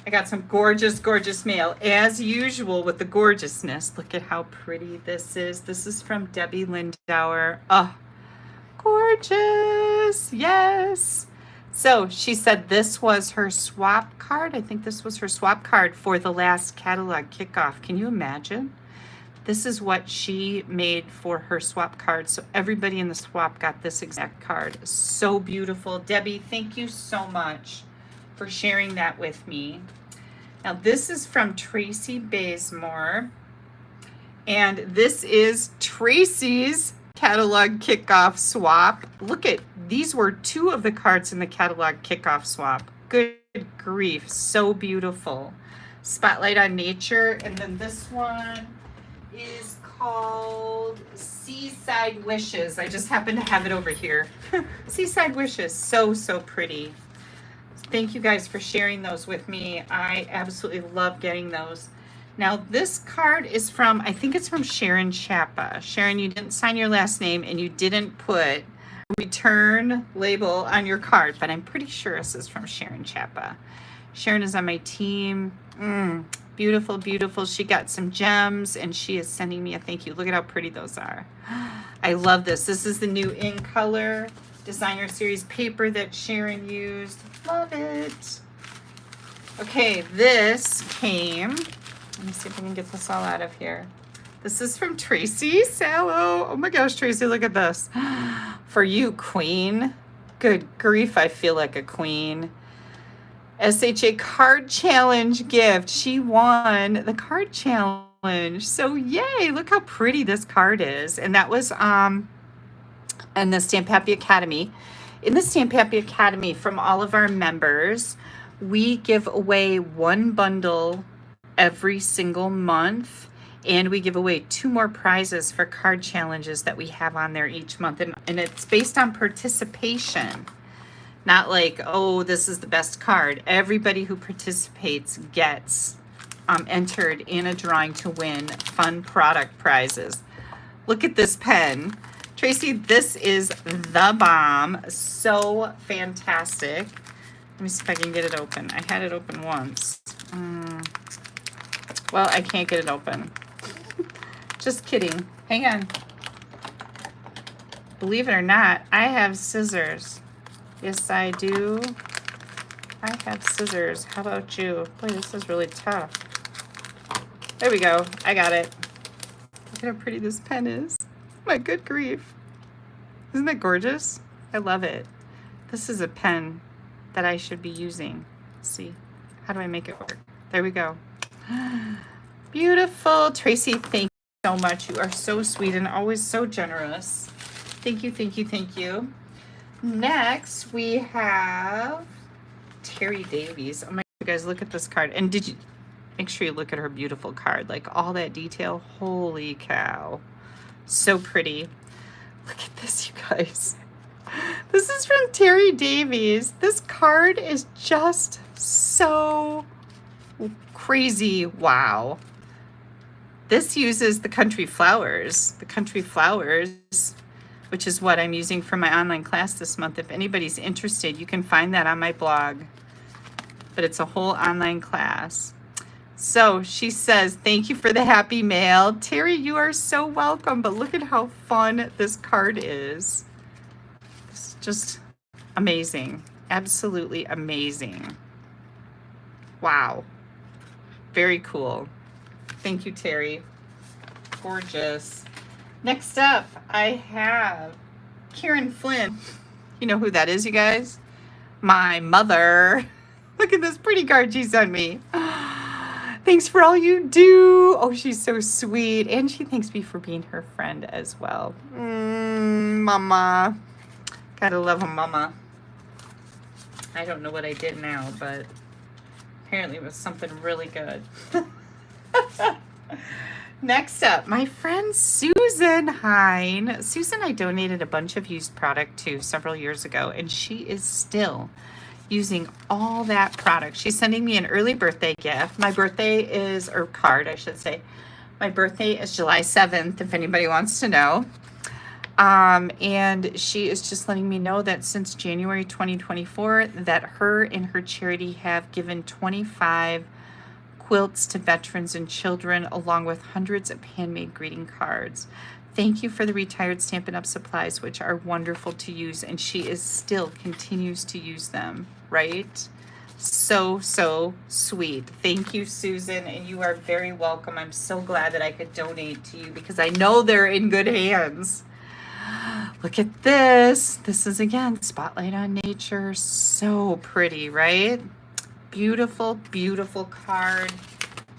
I got some gorgeous, gorgeous mail as usual with the gorgeousness. Look at how pretty this is. This is from Debbie Lindauer. Oh, gorgeous. Yes. So she said this was her swap card. I think this was her swap card for the last catalog kickoff. Can you imagine? This is what she made for her swap card. So everybody in the swap got this exact card. So beautiful. Debbie, thank you so much for sharing that with me. Now this is from Tracy Bazemore. And this is Tracy's catalog kickoff swap. Look at, these were two of the cards in the catalog kickoff swap. Good grief, so beautiful. Spotlight on Nature, and then this one is called Seaside Wishes. I just happen to have it over here. Seaside Wishes, so pretty. Thank you guys for sharing those with me. I absolutely love getting those. Now this card is from, I think it's from Sharon Chappa. Sharon, you didn't sign your last name and you didn't put a return label on your card, but I'm pretty sure this is from Sharon Chappa. Sharon is on my team. Beautiful, beautiful. She got some gems and she is sending me a thank you. Look at how pretty those are. I love this. This is the new In Color Designer Series paper that Sharon used. Love it. Okay, this came, let me see if I can get this all out of here. This is from Tracy Sallow. Oh my gosh, Tracy, look at this. For you, queen. Good grief, I feel like a queen. SHA card challenge gift. She won the card challenge. So yay, look how pretty this card is. And that was in the Stamp Happy Academy. In the Stamp Happy Academy, from all of our members, we give away one bundle every single month, and we give away 2 more prizes for card challenges that we have on there each month, and it's based on participation, not like, oh, this is the best card. Everybody who participates gets entered in a drawing to win fun product prizes. Look at this pen, Tracy. This is the bomb. So fantastic. Let me see if I can get it open. I had it open once. Well, I can't get it open. Just kidding. Hang on. Believe it or not, I have scissors. Yes, I do. I have scissors. How about you? Boy, this is really tough. There we go. I got it. Look at how pretty this pen is. My good grief. Isn't that gorgeous? I love it. This is a pen that I should be using. Let's see. How do I make it work? There we go. Beautiful. Tracy, thank you so much. You are so sweet and always so generous. Thank you, thank you, thank you. Next, we have Terry Davies. Oh my God, you guys, look at this card. And did you make sure you look at her beautiful card? Like all that detail. Holy cow. So pretty. Look at this, you guys. This is from Terry Davies. This card is just so crazy. Wow. This uses the country flowers. The country flowers, which is what I'm using for my online class this month. If anybody's interested, you can find that on my blog. But it's a whole online class. So she says, thank you for the happy mail. Terry, you are so welcome. But look at how fun this card is. It's just amazing. Absolutely amazing. Wow. Very cool. Thank you, Terry. Gorgeous. Next up, I have Karen Flynn. You know who that is, you guys? My mother. Look at this pretty card she sent me. Thanks for all you do. Oh, she's so sweet. And she thanks me for being her friend as well. Mama. Gotta love a mama. I don't know what I did now, but apparently it was something really good. Next up, my friend Susan Hine. Susan, I donated a bunch of used product to several years ago, and she is still using all that product. She's sending me an early birthday gift. My birthday is, or card, I should say. My birthday is July 7th, if anybody wants to know. And she is just letting me know that since January 2024, that her and her charity have given 25 quilts to veterans and children, along with hundreds of handmade greeting cards. Thank you for the retired Stampin' Up! Supplies, which are wonderful to use, and she is still continues to use them, right? So, so sweet. Thank you, Susan, and you are very welcome. I'm so glad that I could donate to you because I know they're in good hands. Look at this. This is, again, Spotlight on Nature. So pretty, right? Beautiful, beautiful card.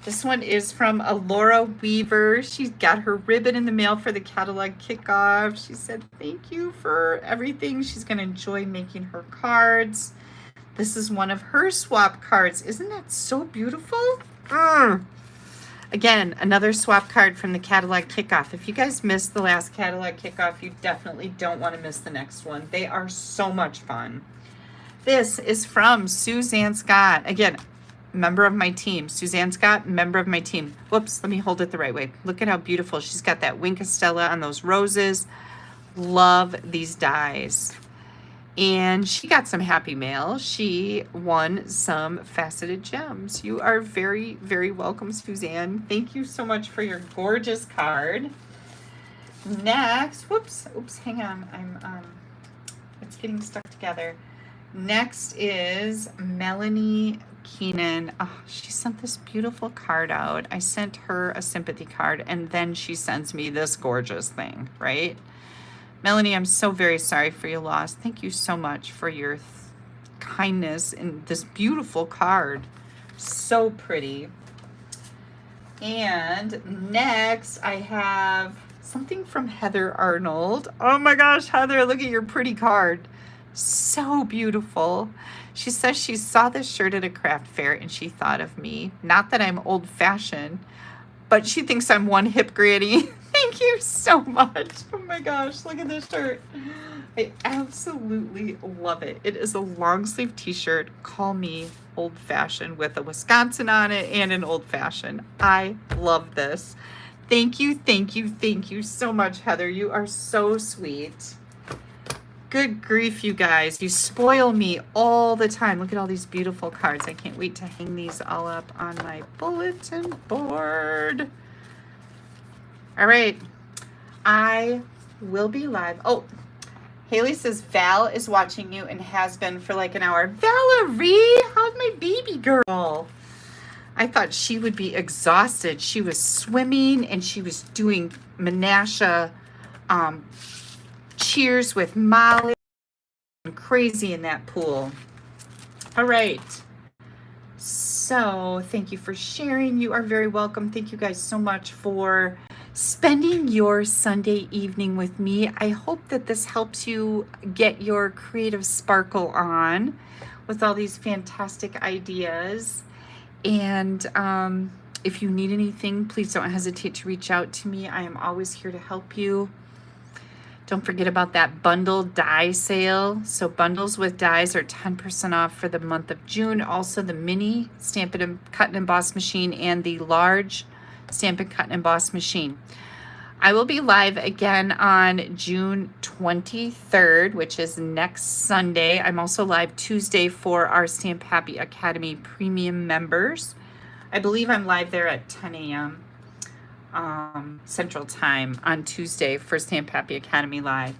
This one is from Laura Weaver. She's got her ribbon in the mail for the catalog kickoff. She said, thank you for everything. She's going to enjoy making her cards. This is one of her swap cards. Isn't that so beautiful? Again, another swap card from the catalog kickoff. If you guys missed the last catalog kickoff, you definitely don't want to miss the next one. They are so much fun. This is from Suzanne Scott. Again, member of my team. Suzanne Scott, member of my team. Whoops, let me hold it the right way. Look at how beautiful. She's got that Wink Estella on those roses. Love these dies. And she got some happy mail. She won some faceted gems. You are very, very welcome, Suzanne. Thank you so much for your gorgeous card. Next, oops, hang on. It's getting stuck together. Next is Melanie Keenan. Oh, she sent this beautiful card out. I sent her a sympathy card, and then she sends me this gorgeous thing, right? Melanie, I'm so very sorry for your loss. Thank you so much for your kindness and this beautiful card. So pretty. And next, I have something from Heather Arnold. Oh my gosh, Heather, look at your pretty card. So beautiful. She says she saw this shirt at a craft fair and she thought of me. Not that I'm old-fashioned, but she thinks I'm one hip granny. Thank you so much. Oh my gosh, look at this shirt. I absolutely love it. It is a long sleeve t-shirt. Call me old-fashioned with a Wisconsin on it and an old-fashioned. I love this. Thank you so much, Heather. You are so sweet. Good grief, you guys. You spoil me all the time. Look at all these beautiful cards. I can't wait to hang these all up on my bulletin board. All right. I will be live. Oh, Haley says Val is watching you and has been for like an hour. Valerie, how's my baby girl? I thought she would be exhausted. She was swimming and she was doing Menasha cheers with Molly. Crazy in that pool. All right. So thank you for sharing. You are very welcome. Thank you guys so much for spending your Sunday evening with me. I hope that this helps you get your creative sparkle on with all these fantastic ideas. And if you need anything, please don't hesitate to reach out to me. I am always here to help you. Don't forget about that bundle die sale. So bundles with dies are 10% off for the month of June. Also the mini Stamp and Cut and Emboss machine and the large Stamp and Cut and Emboss machine. I will be live again on June 23rd, which is next Sunday. I'm also live Tuesday for our Stamp Happy Academy premium members. I believe I'm live there at 10 a.m. Central Time on Tuesday for Stamp Happy Academy Live.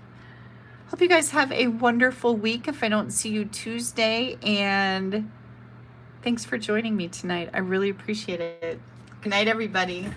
Hope you guys have a wonderful week if I don't see you Tuesday, and thanks for joining me tonight. I really appreciate it. Good night, everybody.